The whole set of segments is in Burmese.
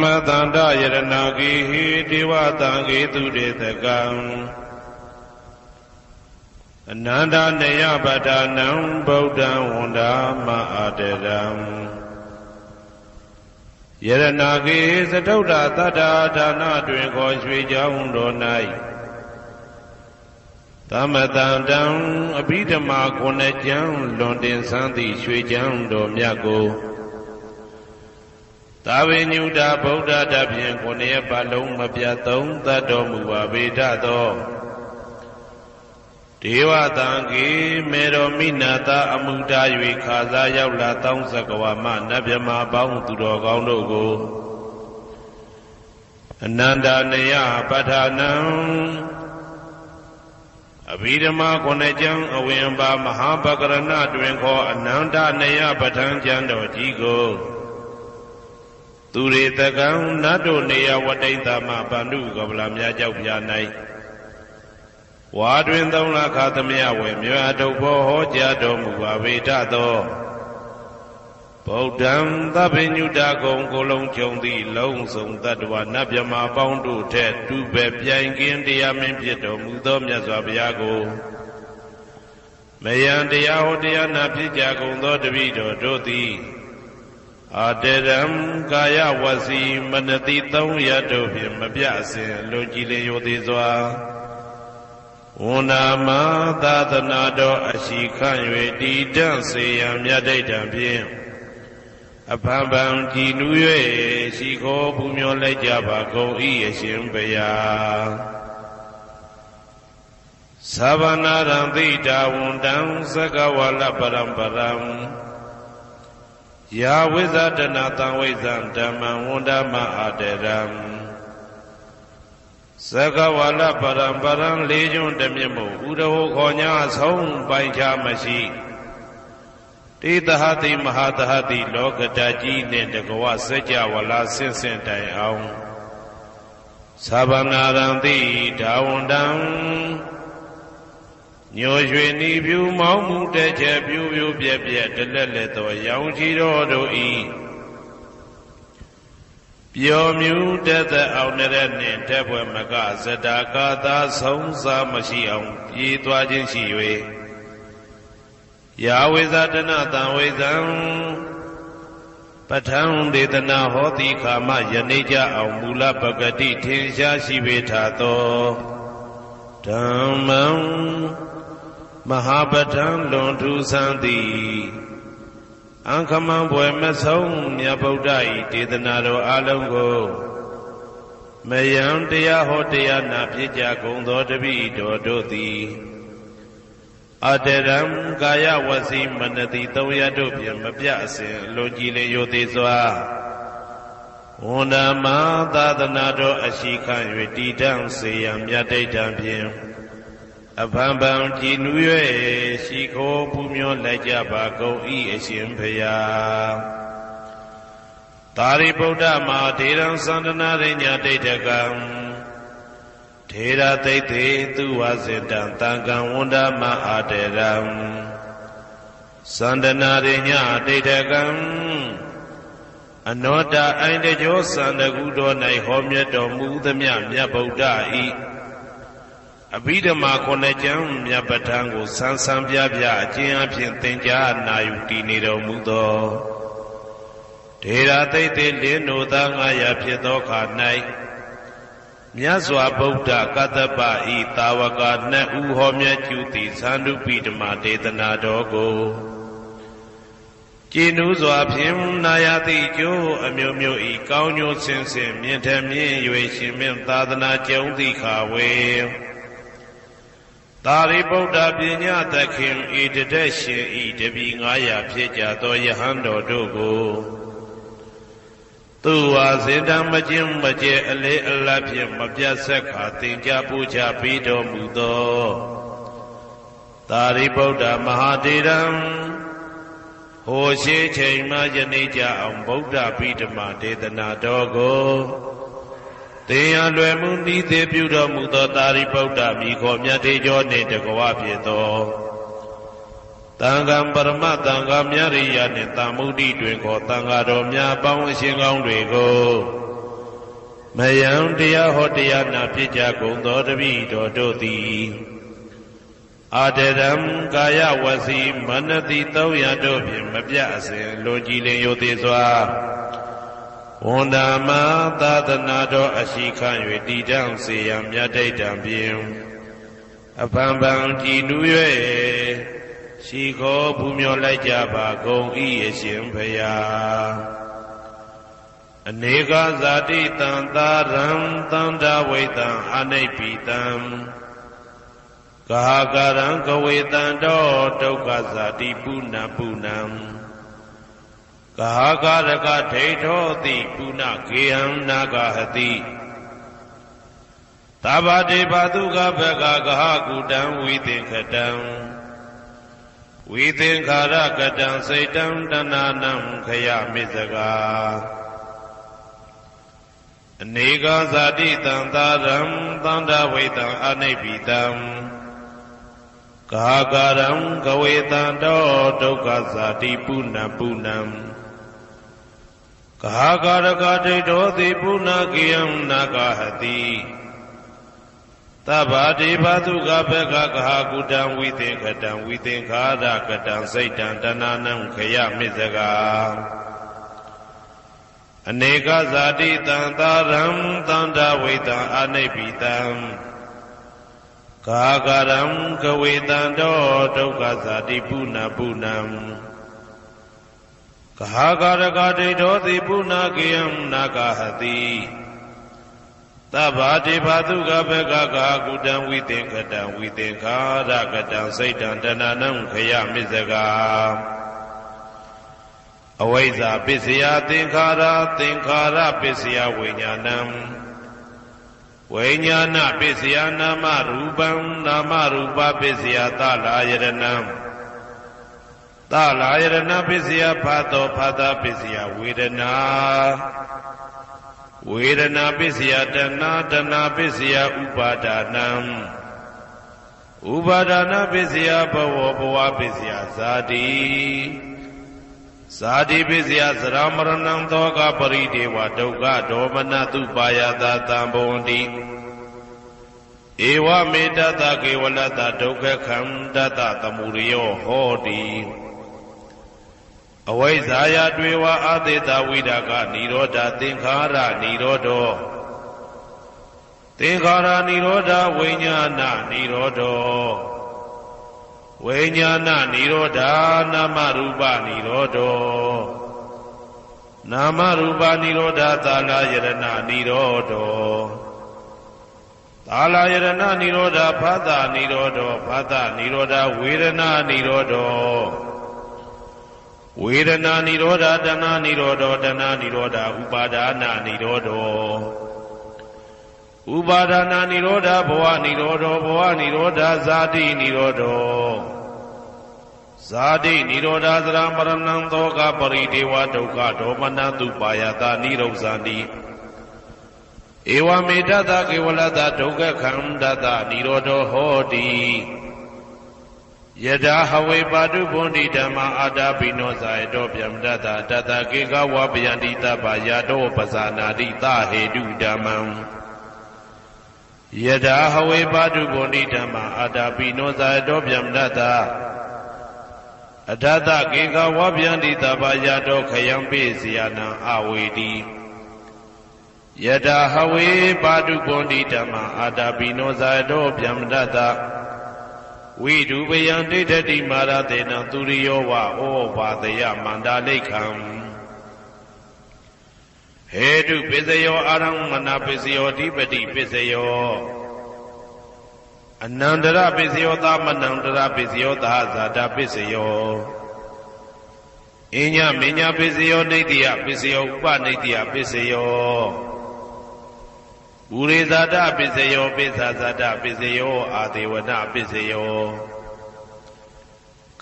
မတန္တယရဏဂိဟိဒေဝတံဂေတုတေတကံအနန္တနေယပဌာနံဗုဒ္ဓံဝန္ဒာမအာတရံယရဏဂိသတုဒ္ဓသတ္တာဒါနတွင်ခေါ်ရွှေကြောင်းတော်၌သမတန္တံအဘိဓမ္မာခုနှစ်ကျမ်းလွန်တင်ဆန်းသည့်ရွှေကြောင်းတော်မြတ်ကိုသာဝေညုတာဗုဒ္ဓတဖြင့်ခုနှစ်ရက်ပတ်လုံးမပြတ်သုံးသတ်တော်မူပါပေတတ်သောဒေဝတံကေမေတော်မိနာတာအမှုတာ၍ခါစားရောက်လာတောင်းစကဝါမနတ်မြမပေါင်းသူတော်ကောင်းတို့ကိုအနန္တနေယပဌာနံအဘိဓမ္မာခုနှစ်ကျမ်းအဝင်ပါမဟာပကရဏတွင်ခေါ်အနန္တနေယပဋ္ဌာန်းကျမ်းတော်ကြီးကိုသူရေတကံနတ်တို့နေယဝတိတမဗန္ဓုကပလာများကြောက်ပြ၌ဝါတွင်သုံးလခါသမယဝေမြတ်ထုတ်ဖို့ဟောကြားတော်မူပါပေတတ်သောဗုဒ္ဓံသဗ္ဗညုတကုံကိုလုံးကျုံသည့်လုံးစုံတတ္တဝနတ်မြမပေါင်းတို့ထက်တူပဲပြိုင်ကင်းတရားမင်းဖြစ်တော်မူသောမြတ်စွာဘုရားကိုမယံတရားဟောတရားနာဖြစ်ကြကုန်သောတပည့်တော်တို့သည်အာတရံကာယဝစီမနတိသုံးရတို့ဖြင့်မပြအစဉ်လွန်ကြည်လင်ရိုသေစွာဝန္ဒာမသာသနာတော်အရှိခန့်၍တည်တံ့စေရန်မြတ်ဒိဋ္ဌံဖြင့်အဖန်ဖန်ကြည်နူး၍ရှိခိုးပူမျောလိုက်ကြပါကုန်၏အရှင်ဘုရားသဗ္ဗနာရံသိတာဝန္တံသက္ကဝါလပရံပရံယာဝိဇာတနာတံဝိဇံဓမ္မံဝန္ဒမအာတရံသက္ကဝါလပရံပရံလေးကျွန်းတမြင့်မို့ဥဒဟောခေါ်ညာဆုံးပိုင်ခြားမရှိတေသဟတိမဟာသဟတိလောကတကြီးနှင့်တကဝစัจ java လာဆင့်ဆင့်တိုင်အောင်သဗ္ဗနာရံတိဒါဝန္တံညိုရွှေနီဖြူမောင်းမှုတဲ့ချက်ပြူပြူပြက်ပြက်တလက်လက်သောရောင်ချီတော်တို့ဤပျော်မြူတက်သက်အောင်တဲ့နှင့်တက်ပွဲမကဇတာကာသာဆုံးစားမရှိအောင်ပြေးသွားခြင်းရှိ၍ယာဝိဇာတနာတံဝိဇံပဋ္ဌာန်းဒေသနာဟောတိခာမယနေ့ကြအောင်မူလပဂတိထင်ရှားရှိပေထသောဓမ္မံမဟာပဋ္ဌာန်းလွန်ထူးဆန်းသည်အံခမံဘွယ်မဆုံးမြတ်ဗုဒ္ဓ၏ဒေသနာတော်အလုံးကိုမယံတရားဟောတရားနာဖြစ်ကြကုန်သောတပည့်တော်တို့သည်အတရံကာယဝစီမနတိသုံးရတို့ဖြင့်မပြအစဉ်လွန်ကြည်လင်ရိုသေစွာဝန္ဒာမသာသနာတော်အရှိခန့်၍တည်တံ့စေရန်မြတ်ဒိဋ္ဌံဖြင့်အဖန်ဖန်ကြည်နူး၍ရှိခိုးပူမျောလိုက်ကြပါကုန်၏အရှင်ဘုရားသာရိပုတ္တမဟာထေရံသန္တနာရိညာဒိဋ္ဌကံထေရသိတ္တေသူဝါစေတံတံကံဝန္ဒမအာတရံသန္တနာရိညာဒိဋ္ဌကံအနောတအိုင်တကျောသန္တကုတော်၌ဟောမြတ်တော်မူသမျှမြတ်ဗုဒ္ဓဤအဘိဓမ္မာခုနှစ်ကျမ်းမြတ်ပဋ္ဌာန်းကိုဆန်းဆန်းပြပြအကျဉ်းအဖြစ်သင်ကြားနာယူတည်နေတော်မူသောထေရသိတ္တေလင်းတို့သား900ဖြစ်သောခါ၌မြတ်စွာဘုရားကတ္တပဤတာဝကနှစ်ဦးဟောမြတ်ကျူသည်သန္တုပိဓမ္မာဒေသနာတော်ကိုကျင့်ဥစွာဖြင့်နာယတိကျိုးအမျိုးမျိုးဤကောင်းကျိုးဆင်းဆင်းမြင့်ထမြင့်၍ရှင်မြင့်သာသနာကျုံသည့်ခါဝေသာရိပုတ္တပညာသခင်ဤတတက်ရှင်ဤတပည့်900ဖြစ်ကြသောယဟန်တော်တို့ကိုသူဝါစေတံမကျင်းမကျဲအလေးအလတ်ဖြင့်မပြတ်ဆက်ခါသင်ကြားပူဇော်ပေးတော်မူသောသာရိပုတ္တမဟာထေရံဟိုရှိချိန်မှယနေ့ကြအောင်ဗုဒ္ဓပိဓမ္မာဒေသနာတော်ကိုသင်ရလွယ်မှုဤသေးပြုတော်မူသောသာရိပုတ္တမိခေါ်မြတ်ထေကျော်နှင့်တကွာဖြစ်သောတန်ခါပရမတန်ခါမြရိယနှင့်တမ္မုဒ္ဒိတွင်ခေါ်တန်ခါတော်များပေါင်းအရှင်ကောင်းတွေကို မယံတရားဟောတရားနာဖြစ်ကြကုန်သောတပည့်တော်တို့သည်အာတရံကာယဝစီမနတိ300တို့ဖြင့်မပြအစဉ်လွန်ကြည်လင်ရိုသေစွာဝန်တာမသာသနာတော်အရှိခံ၍တည်တံ့စေရန်မြတ်တိတ်တံဖြင့်အပံပံကြည်နူး၍ရှိခေါ်ပူမျောလိုက်ကြပါကုန်၏အရှင်ဘုရားအနေကဇာတိတံသာရံသန္တာဝိတံအနိပိတံကာကရံကဝေတံတောဒုက္ခဇာတိပုဏ္ဏပုဏ္ဏံကာကရကဒိဋ္ဌောတိပုဏ္ဏကေဟံနာဂဟတိသဗ္ဗတေဘသုကဘဂကဟကုတံဝိသင်္ခတံဝိသင်္ခာရကတံစိတ်တံတဏနံခယမိစကာအနေကဇာတိတံသာရံသန္တာဝိတံအနိပိတံကာကရံကဝေတံတောဒုက္ခဇာတိပုဏ္ဏပုဏ္ဏံကာကရကဒိဋ္ဌောတိပုဏ္ဏကေယံနာဂဟတိသဗ္ဗတေဘသုကဘဂကဟကုတံဝိသင်္ခတံဝိသင်္ခာရကတံစိတ်တံတဏနံခယမိစကာအနေကဇာတိတံသာရံသန္တာဝိတံအနိပိတံကာကရံကဝေတံတောဒုက္ခဇာတိပုဏ္ဏပုဏ္ဏံကာကရကဒိဋ္ဌောတိပုဏ္ဏကေယံနာဂဟတိသဗ္ဗတေဘသုကဘဂကကုတံဝိသင်္ခတံဝိသင်္ခာရကတံစိတ်တံတဏနံခယမိစကာအဝိဇ္ဇာပစ္စယသင်္ခါရသင်္ခါရပစ္စယဝိညာဏံဝိညာဏပစ္စယနာမရူပံနာမရူပပစ္စယသလာယရဏံသလာယရဏပစ္စယဖတ်သောဖတ်တာပစ္စယဝေဒနာဝေဒနာပစ္စယတဏတဏပစ္စယဥပါဒနာဥပါဒနာပစ္စယဘဝဘဝပစ္စယဇာတိဇာတိပစ္စယသရမရဏံသောကပရိဒေဝဒုက္ခဒေါမနတုပါယတာတံဘဝန္တိဧဝမေတ္တကေဝလတ္တဒုက္ခခန္တတသမုရိယောဟောတိအဝိဇ္ဇာယတွေဝအာသေတဝိဒါကနိရောဓသင်္ခါရနိရောဓောသင်္ခါရနိရောဓဝိညာဏနိရောဓောဝိညာဏနိရောဓနာမရူပနိရောဓောနာမရူပနိရောဓသာလယရဏနိရောဓောသာလယရဏနိရောဓဖသနိရောဓောဖသနိရောဓဝေဒနာနိရောဓောဝေဒနာနိရောဓတဏနိရောဓတဏနိရောဓဥပါဒနာနိရောဓဥပါဒနာနိရောဓဘဝနိရောဓဘဝနိရောဓဇာတိနိရောဓဇာတိနိရောဓသရမရဏံသောကပရိဒေဝဒုက္ခဒေါမနတုပါယတာနိရောဇာတိဧဝမေတ္တကေဝလတ္တဒုက္ခခန္တတနိရောဓဟောတိယထာဟဝေပါတုဘုန်တိဓမ္မာအာတာပိနောဇာယတောဗျမတတတတကေကဝပယန္တိတပ္ပယာတောပဇာနာတိသဟေတုဓမ္မံယထာဟဝေပါတုဘုန်တိဓမ္မာအာတာပိနောဇာယတောဗျမတတအထတကေကဝပယန္တိတပ္ပယာတောခယံပိစီယနံအဝေတိယထာဟဝေပါတုဘုန်တိဓမ္မာအာတာပိနောဇာယတောဗျမတတဝိဒုပယံဒိဋ္ဌတိမာရတေနံသူရိယောဝဩဘာတယမန္တာလိခံဟေတုပစ္စယောအာရမဏပစ္စယောဓိပတိပစ္စယောအနန္တရပစ္စယောသမနန္တရပစ္စယောသာဇာတပစ္စယောအညမညပစ္စယောနိတ္တိယပစ္စယောဥပနိတ္တိယပစ္စယောဥရိဇာတပစ္စယောပိစ္ဆာဇာတပစ္စယောအာဒေဝနပစ္စယော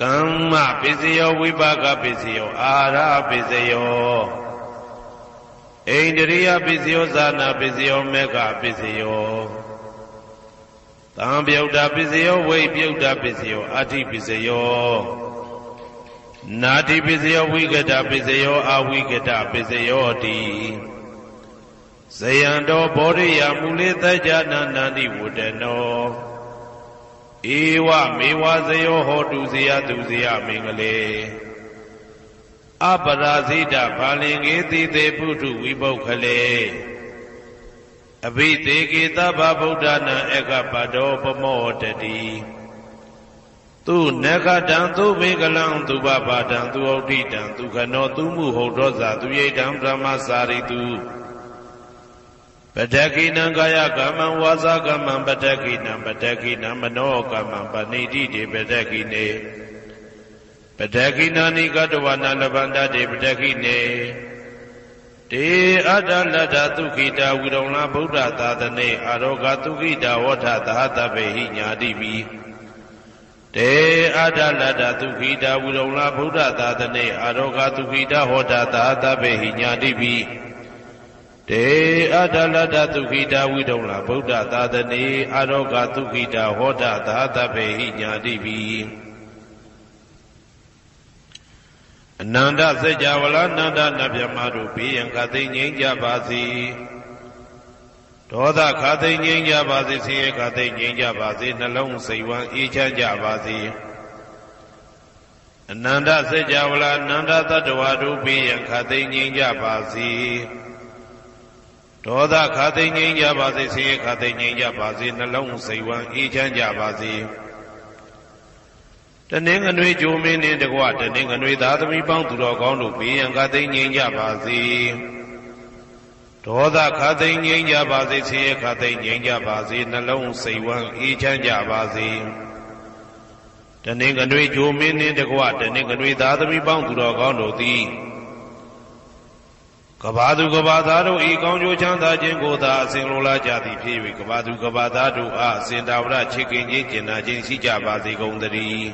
ကမ္မပစ္စယောဝိပါကပစ္စယောအာရပစ္စယောဣန္ဒရိယပစ္စယောဇာနာပစ္စယောမေဃပစ္စယောသံပြုတ်တာပစ္စယောဝိပြုတ်တာပစ္စယောအာတိပစ္စယောနာတိပစ္စယောဝိကတပစ္စယောအာဝိကတပစ္စယောတိ ဇယံတော်ဘောရိယမူလေတကြနာနန္တိဝတ္တနောဧဝမေဝဇယောဟောတုဇယတုဇယမင်္ဂလေအပရာဇိတဘာလင်္ကေတိတေပုထုဝိပုခ္ခလေအဘိသေကေသဗ္ဗဗုဒ္ဓနာဧကပတောပမောတတိသူနဂတံသူမေကလံသူဘဘာတံသူဩဋ္ဌိတံသူခနောသူမှုဟုတ်သောဇာသူယိတံဗြဟ္မစာရိတုပတကိနံကာယကမ္မံဝါစာကမ္မံပတကိနံပတကိနံမနောကမ္မံပဏိတိတေပတကိနေပတကိနာနိကတဝနာလဗန္တတေပတကိနေတေအတ္တလတ္ထသုခိတာဝိရုံလာဗုဒ္ဓသာသနေအာရောဂသုခိတာဝဋ္ဌသဟတဗေဟိညာတိပိတေအတ္တလတ္ထသုခိတာဝိရုံလာဗုဒ္ဓသာသနေအာရောဂသုခိတာဟောတသဟတဗေဟိညာတိပိတေအတ္တလတ္ထသုခိတာဝိရုံလာဗုဒ္ဓသာသနေအာရောဂသုခိတာဟောတသဟတဗေဟိညာတိပိအနန္တစัจ java လာနန္ဒနဗျမတို့ဘေးရန်ခသိငြိမ်းကြပါစေဒေါသခသိငြိမ်းကြပါစေဆင်းရဲခသိငြိမ်းကြပါစေနှလုံးစိတ်ဝမ်းအေးချမ်းကြပါစေအနန္တစัจ java လာနန္ဒတတ္တဝါတို့ဘေးရန်ခသိငြိမ်းကြပါစေဒေါသခသိငြိမ်းကြပါစေဆင်းရဲခသိငြိမ်းကြပါစေနှလုံးစိတ်ဝမ်းအေးချမ်းကြပါစေတနင်္ဂနွေဂျိုမင်းနှင့်တကွတနင်္ဂနွေသားသမီးပေါင်းသူတော်ကောင်းတို့ဘေးရန်ခသိငြိမ်းကြပါစေဒေါသခသိငြိမ်းကြပါစေဆင်းရဲခသိငြိမ်းကြပါစေနှလုံးစိတ်ဝမ်းအေးချမ်းကြပါစေတနင်္ဂနွေဂျိုမင်းနှင့်တကွတနင်္ဂနွေသားသမီးပေါင်းသူတော်ကောင်းတို့သည်ကဘာသူကဘာသားတို့ဤကောင်းကျိုးချမ်းသာခြင်းကိုသာအစဉ်လိုလားကြသည်ဖြစ်၍ကဘာသူကဘာသားတို့အားအစဉ်တာဝရချစ်ခင်ခြင်းကျင်နာခြင်းရှိကြပါစေကုန်သတည်း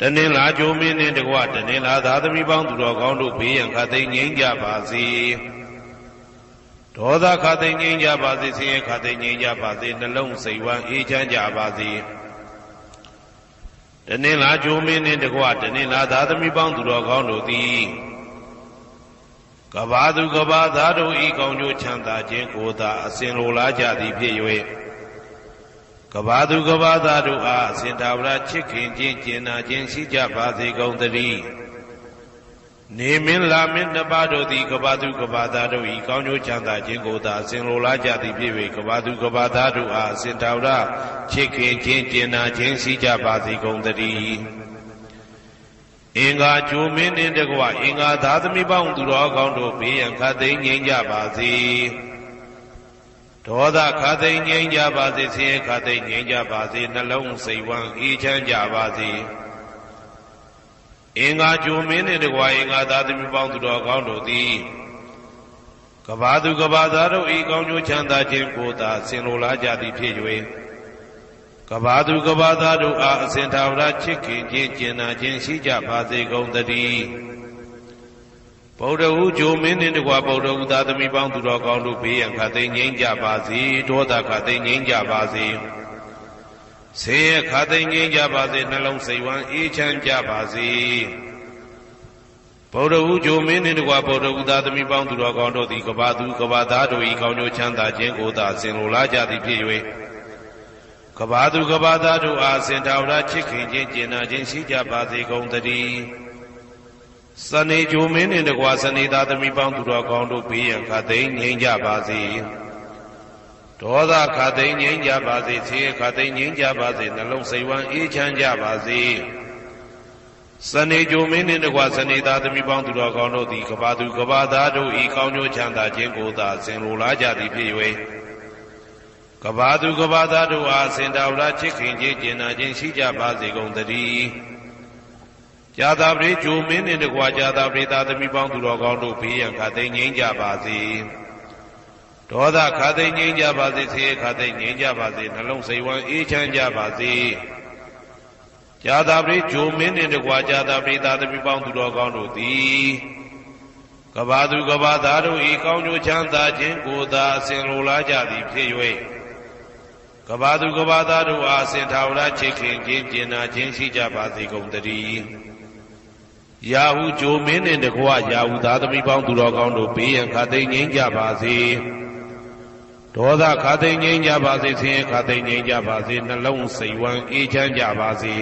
တနင်္လာဂျိုမင်းနှင့်တကွတနင်္လာသားသမီးပေါင်းသူတော်ကောင်းတို့ဘေးရန်ခသိငြိမ်းကြပါစေဒေါသခသိငြိမ်းကြပါစေဆင်းရဲခသိငြိမ်းကြပါစေနှလုံးစိတ်ဝမ်းအေးချမ်းကြပါစေတနင်္လာဂျိုမင်းနှင့်တကွတနင်္လာသားသမီးပေါင်းသူတော်ကောင်းတို့သည်ကဘာသူကဘာသားတို့ဤကောင်းကျိုးချမ်းသာခြင်းကိုသာအစဉ်လိုလားကြသည်ဖြစ်၍ကဘာသူကဘာသားတို့အားအစဉ်တာဝရချစ်ခင်ခြင်းကျင်နာခြင်းရှိကြပါစေကုန်သတည်းနေမင်းလာမင်းနှစ်ပါးတို့သည်ကဘာသူကဘာသားတို့ဤကောင်းကျိုးချမ်းသာခြင်းကိုသာအစဉ်လိုလားကြသည်ဖြစ်၍ကဘာသူကဘာသားတို့အားအစဉ်တာဝရချစ်ခင်ခြင်းကျင်နာခြင်းရှိကြပါစေကုန်သတည်းအင်္ဂါဂျိုမင်းနှင့်တကွအင်္ဂါသားသမီးပေါင်းသူတော်ကောင်းတို့ဘေးရန်ခသိငြိမ်းကြပါစေဒေါသခသိငြိမ်းကြပါစေဆင်းရဲခသိငြိမ်းကြပါစေနှလုံးစိတ်ဝမ်းအေးချမ်းကြပါစေအင်္ဂါဂျိုမင်းနှင့်တကွအင်္ဂါသားသမီးပေါင်းသူတော်ကောင်းတို့သည်ကဘာသူကဘာသားတို့ဤကောင်းကျိုးချမ်းသာခြင်းကိုသာဆင်လိုလားကြသည်ဖြစ်၍ကဘာသူကဘာသားတို့အားအစဉ်သာဝရချစ်ခင်ခြင်းကျင်နာခြင်းရှိကြပါစေကုန်သတည်းဗုဒ္ဓဟူဂျိုမင်းနှင့်တကွဗုဒ္ဓဟူသားသမီးပေါင်းသူတော်ကောင်းတို့ဘေးရန်ခသိငြိမ်းကြပါစေဒေါသခသိငြိမ်းကြပါစေဆင်းရဲခသိငြိမ်းကြပါစေနှလုံးစိတ်ဝမ်းအေးချမ်းကြပါစေဗုဒ္ဓဟူဂျိုမင်းနှင့်တကွဗုဒ္ဓဟူသားသမီးပေါင်းသူတော်ကောင်းတို့သည်ကဘာသူကဘာသားတို့၏ကောင်းကျိုးချမ်းသာခြင်းကိုသာဆင်လိုလားကြသည်ဖြစ်၍ကဘာသူကဘာသားတို့အားစင်တာဝရချစ်ခင်ခြင်းကျင်နာခြင်းရှိကြပါစေကုန်သတည်းစနေဂျိုမင်းနှင့်တကွစနေသားသမီးပေါင်းသူတော်ကောင်းတို့ဘေးရန်ခသိငြိမ်းကြပါစေဒေါသခသိငြိမ်းကြပါစေဆင်းရဲခသိငြိမ်းကြပါစေနှလုံးစိတ်ဝမ်းအေးချမ်းကြပါစေစနေဂျိုမင်းနှင့်တကွစနေသားသမီးပေါင်းသူတော်ကောင်းတို့သည်ကဘာသူကဘာသားတို့ဤကောင်းကျိုးချမ်းသာခြင်းကိုသာဆင်လိုလားကြသည်ဖြစ်၍ကဘာသူကဘာသားတို့အားစင်တာဝရချစ်ခင်ခြင်းကျင်နာခြင်းရှိကြပါစေကုန်သတည်းကြာသာပရိဂျိုမင်းနှင့်တကွာကြာသာပရိသားသမီးပေါင်းသူတော်ကောင်းတို့ဘေးရန်ခသိငြိမ်းကြပါစေဒေါသခသိငြိမ်းကြပါစေဆင်းရဲခသိငြိမ်းကြပါစေနှလုံးစိတ်ဝမ်းအေးချမ်းကြပါစေကြာသာပရိဂျိုမင်းနှင့်တကွာကြာသာပရိသားသမီးပေါင်းသူတော်ကောင်းတို့သည်ကဘာသူကဘာသားတို့ဤကောင်းကျိုးချမ်းသာခြင်းကိုသာအစဉ်လိုလားကြသည်ဖြစ်၍ကဘာသူကဘာသားတို့အားစင်ထာဝရချစ်ခင်ခြင်းကျင်နာခြင်းရှိကြပါစေကုန်သတည်း ရာဟုဂျိုမင်းနှင့်တကွရာဟုသားသမီးပေါင်းသူတော်ကောင်းတို့ဘေးရန်ခါသိမ်းငြိမ်းကြပါစေဒေါသခါသိမ်းငြိမ်းကြပါစေဆင်းရဲခါသိမ်းငြိမ်းကြပါစေနှလုံးစိတ်ဝမ်းအေးချမ်းကြပါစေ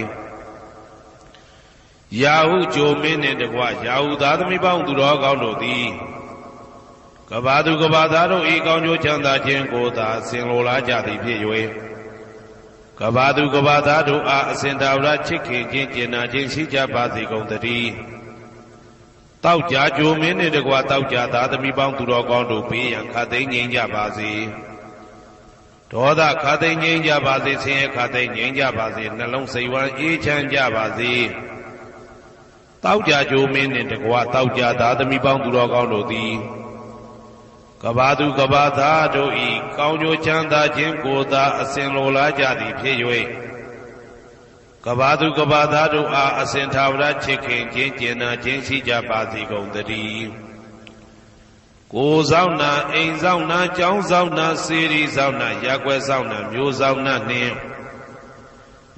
ရာဟုဂျိုမင်းနှင့်တကွရာဟုသားသမီးပေါင်းသူတော်ကောင်းတို့သည်ကဘာသူကဘာသားတို့ဤကောင်းကျိုးချမ်းသာခြင်းကိုသာဆင်လိုလားကြသည်ဖြစ်၍ကဘာသူကဘာသားတို့အားအစဉ်တာဝရချစ်ခင်ခြင်းကျင်နာခြင်းရှိကြပါစေကုန်သတည်းတောက်ကြကြိုမင်းနှင့်တကွတောက်ကြသားသမီးပေါင်းသူတော်ကောင်းတို့ဘေးရန်ခါသိမ်းငြိမ်းကြပါစေဒေါသခါသိမ်းငြိမ်းကြပါစေဆင်းရဲခါသိမ်းငြိမ်းကြပါစေနှလုံးစိတ်ဝမ်းအေးချမ်းကြပါစေတောက်ကြကြိုမင်းနှင့်တကွတောက်ကြသားသမီးပေါင်းသူတော်ကောင်းတို့သည်ကဘာသူကဘာသားတို့ဤကောင်းကျိုးချမ်းသာခြင်းကိုသာအစဉ်လိုလားကြသည်ဖြစ်၍ကဘာသူကဘာသားတို့အားအစဉ်ထာဝရချစ်ခင်ခြင်းကျင်နာခြင်းရှိကြပါစေကုန်သတည်းကိုယ်ဆောင်နာအိမ်ဆောင်နာကျောင်းဆောင်နာစေရီဆောင်နာရပ်ကွက်ဆောင်နာမျိုးဆောင်နာနှင့်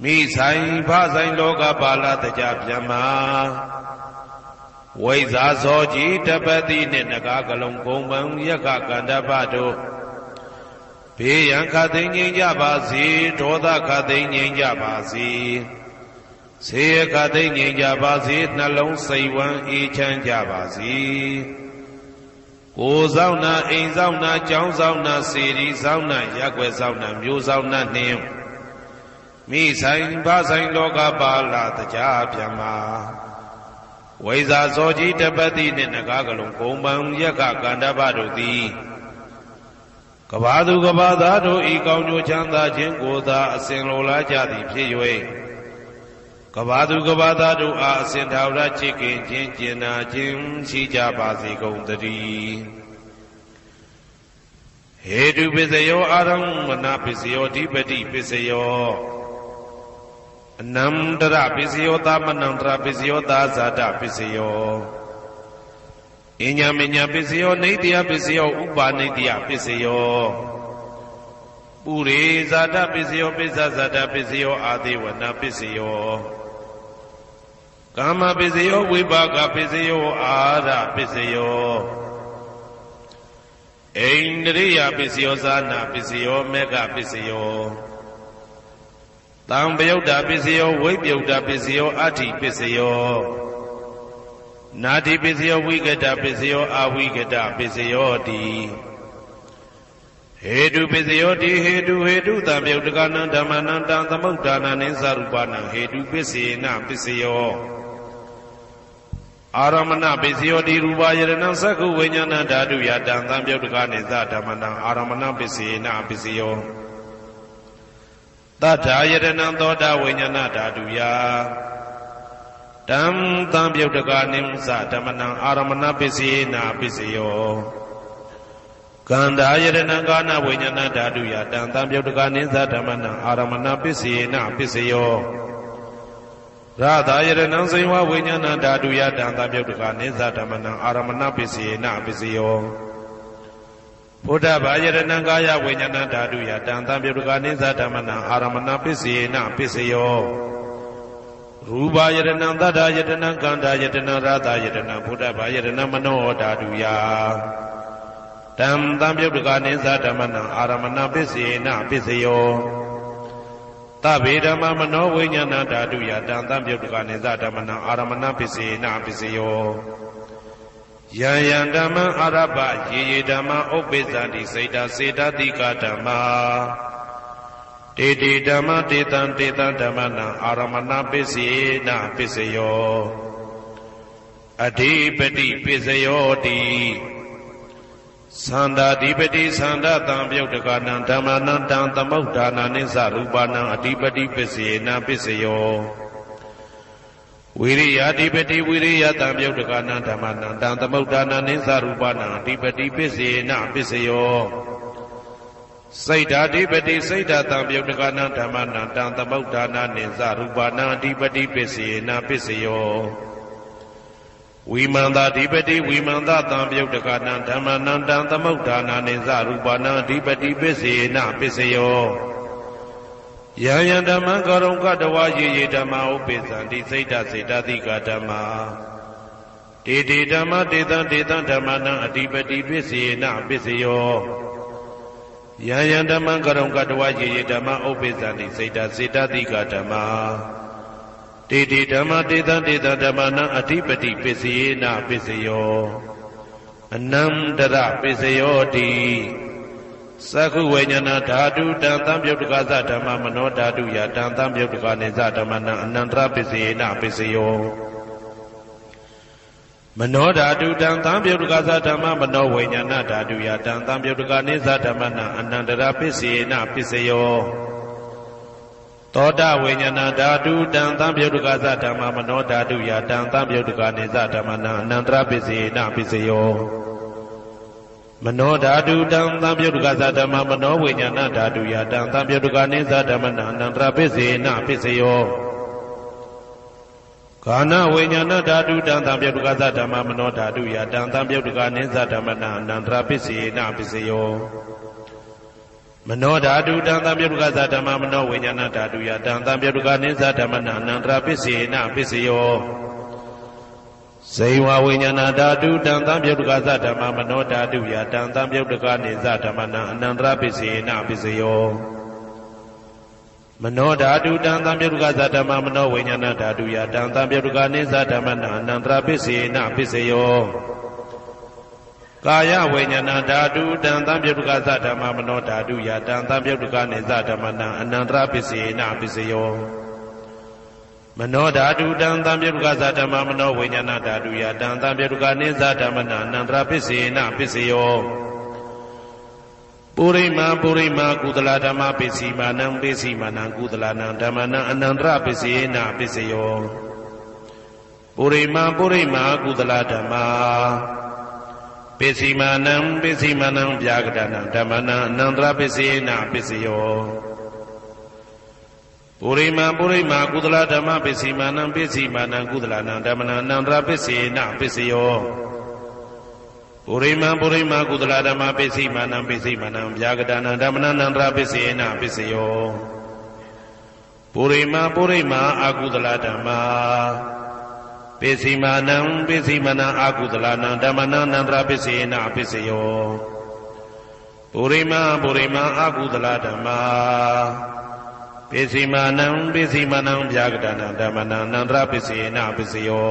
မိဆိုင်ဖဆိုင်လောကပါဠတကြဗျမ္မာဝိဇာဇောကြီးတပတိနှင့်နဂါကလုံးကုံပံယက္ခကန္တပတို့ဘေးရန်ခသိမ်းငြိမ်းကြပါစေဒေါသခသိမ်းငြိမ်းကြပါစေဆေးခသိမ်းငြိမ်းကြပါစေနှလုံးစိတ်ဝမ်းအေးချမ်းကြပါစေကိုယ်ဆောင်နာအိမ်ဆောင်နာကျောင်းဆောင်နာစေရီဆောင်နာရပ်ကွက်ဆောင်နာမျိုးဆောင်နာနှင့်မိဆိုင်ဖဆိုင်လောကပါဠတကြဗျမ္မာဝိဇာဇောကြီးတပတိနှင့်နဂါကလုံးကုံပံယက္ခကန္တပတို့သည်ကဘာသူကဘာသားတို့ဤကောင်းကျိုးချမ်းသာခြင်းကိုသာအစဉ်လိုလားကြသည်ဖြစ်၍ကဘာသူကဘာသားတို့အားအစဉ်ထာဝရချစ်ခင်ခြင်းကျင်နာခြင်းရှိကြပါစေကုန်သတည်းဟေတုပစ္စယောအာရမဏပစ္စယောဓိပတိပစ္စယောအနန္တရပစ္စယောသမနန္တရပစ္စယောသာဇာတပစ္စယောအညမညပစ္စယောနေတယပစ္စယောဥပါနေတယပစ္စယောပုရိဇာတပစ္စယောပိစ္ဆဇာတပစ္စယောအာသေဝနာပစ္စယောကာမပစ္စယောဝိပါကပစ္စယောအာရပစ္စယောဣန္ဒြိယပစ္စယောဇာနာပစ္စယောမေဃပစ္စယောတံပယုတ်တာပစ္စယောဝိပယုတ်တာပစ္စယောအဋ္ဌိပစ္စယောနာတိပစ္စယောဝိကတပစ္စယောအဝိကတပစ္စယောတိဟေတုပစ္စယောတိဟေတုတံပယုတ်တကနံဓမ္မနံတံသမုဋ္ဌာနံနိသရူပနံဟေတုပစ္စေနပစ္စယောအာရမဏပစ္စယောတိရူပယရဏံသက္ခုဝိညာဏဓာတုယတံသံပယုတ်တကနိသဓမ္မနံအာရမဏပစ္စေနပစ္စယောတထာယတနံသောတာဝိညာဏဓာတုယတံသံပြုတ်တကနိသဓမ္မနံအာရမဏပစ္စေနပစ္စယောကန္တာယတနံကာနဝိညာဏဓာတုယတံသံပြုတ်တကနိသဓမ္မနံအာရမဏပစ္စေနပစ္စယောရသာယတနံစေဝဝိညာဏဓာတုယတံသံပြုတ်တကနိသဓမ္မနံအာရမဏပစ္စေနပစ္စယောဘုဒ္ဓဘာယတနံကာယဝိညာဏဓာတုယတံသံပြုတ်တကနိသဓမ္မနံအာရမဏပစ္စေနပစ္စယောရူပယတနံသတ္တယတနံကန္တာယတနံရသယတနံဘုဒ္ဓဘာယတနံမနောဓာတုယတံသံပြုတ်တကနိသဓမ္မနံအာရမဏပစ္စေနပစ္စယောသဗ္ဗေဓမ္မမနောဝိညာဏဓာတုယတံသံပြုတ်တကနိသဓမ္မနံအာရမဏပစ္စေနပစ္စယောယံယံဓမ္မအာရပယေယေဓမ္မဥပ္ပိသန္တိစေတစေတတိကဓမ္မာတေတေဓမ္မတေတံဓမ္မနံအာရမဏပစ္စေနပစ္စယောအဓိပတိပစ္စယောတိသန္တာဓိပတိသန္တာတံပြုတ်တကနံဓမ္မနံတံသမုဋ္ဌာနာနိသရူပနံအဓိပတိပစ္စေနပစ္စယောဝိရိယဓိပတိဝိရိယတံပြုတ်တကနံဓမ္မနံတံသမုဋ္ဌာနာနိသရူပနံအဓိပတိပစ္စေနပစ္စယောစိတ်ဓာဓိပတိစိတ်ဓာတံပြုတ်တကနံဓမ္မနံတံသမုဋ္ဌာနာနိသရူပနံအဓိပတိပစ္စေနပစ္စယောဝိမန္တာဓိပတိဝိမန္တတံပြုတ်တကနံဓမ္မနံတံသမုဋ္ဌာနာနိသရူပနံအဓိပတိပစ္စေနပစ္စယောယံယံဓမ္မံကရုံကတဝါယေယေဓမ္မဥပ္ပိသန္တိစိတ်ဓာစေတသိကဓမ္မာ တေတေဓမ္မတေတံတေတံဓမ္မနံအဓိပတိပစ္စေနပစ္စယောယံယံဓမ္မံကရုံကတဝယေယေဓမ္မဥပ္ပိသန္တိစေတစေတတိကဓမ္မာတေတေဓမ္မတေတံတေတံဓမ္မနံအဓိပတိပစ္စေနပစ္စယောအနန္တရပစ္စယောတိသက္ခုဝိညာဏဓာတုတံသံပြုတ်တကသဓမ္မမနောဓာတုယတံသံပြုတ်တကနေသဓမ္မနံအနန္တရပစ္စေနပစ္စယောမနောဓာတုတံသံပြုတ်တကသဓမ္မမနောဝိညာဏဓာတုယတံသံပြုတ်တကနေသဓမ္မနံအနန္တရပစ္စေနပစ္စယောသောတဝိညာဏဓာတုတံသံပြုတ်တကသဓမ္မမနောဓာတုယတံသံပြုတ်တကနေသဓမ္မနံအနန္တရပစ္စေနပစ္စယောမနောဓာတုတံသံပြုတ်တကသဓမ္မမနောဝိညာဏဓာတုယတံသံပြုတ်တကနေသဓမ္မနံအနန္တရပစ္စေနပစ္စယောကာနဝိညာဏဓာတုတံသံပြုတ်တကသဓမ္မမနောဓာတုယတံသံပြုတ်တကနေသဓမ္မနံအနန္တရပစ္စေနပစ္စယောမနောဓာတုတံသံပြုတ်တကသဓမ္မမနောဝိညာဏဓာတုယတံသံပြုတ်တကနေသဓမ္မနံအနန္တရပစ္စေနပစ္စယောဇေဝဝိညာဏဓာတုတံသံပြုတ်တကသဓမ္မမနောဓာတုယတံသံပြုတ်တကနေသဓမ္မနံအနန္တရပစ္စေနပစ္စယောမနောဓာတုတံသံပြုတ်တကသဓမ္မမနောဝိညာဏဓာတုယတံသံပြုတ်တကနေသဓမ္မနံအနန္တရပစ္စေနပစ္စယောကာယဝိညာဏဓာတုတံသံပြုတ်တကသဓမ္မမနောဓာတုယတံသံပြုတ်တကနေသဓမ္မနံအနန္တရပစ္စေနပစ္စယောမနောဓာတုတံသံပြုတ်တကသဓမ္မမနောဝိညာဏဓာတုယတံသံပြုတ်တကနေသဓမ္မနံအနန္တရပစ္စေနပစ္စယောပုရိမာပုရိမာကုသလဓမ္မပစ္စည်းမာနံပစ္စည်းမာနံကုသလနံဓမ္မနံအနန္တရပစ္စေနပစ္စယောပုရိမာပုရိမာကုသလဓမ္မာပစ္စည်းမာနံပစ္စည်းမာနံဗျာကတနံဓမ္မနံအနန္တရပစ္စေနပစ္စယောပုရိမာပုရိမာကုသလဓမ္မပစ္စည်းမာနံပစ္စည်းမာနံကုသလနံဓမ္မနံအနန္တရပစ္စေနပစ္စယောပုရိမာပုရိမာကုသလဓမ္မပစ္စည်းမာနံပစ္စည်းမာနံဗျာကတနံဓမ္မနံအနန္တရပစ္စေနပစ္စယောပုရိမာပုရိမာအကုသလဓမ္မာပစ္စည်းမာနံပစ္စည်းမာနံအကုသလနံဓမ္မနံအနန္တရပစ္စေနပစ္စယောပုရိမာပုရိမာအကုသလဓမ္မာပစ္စည်းမာနံပစ္စည်းမာနံဗျာကတနံဓမ္မနံအနန္တရပစ္စေနပစ္စယော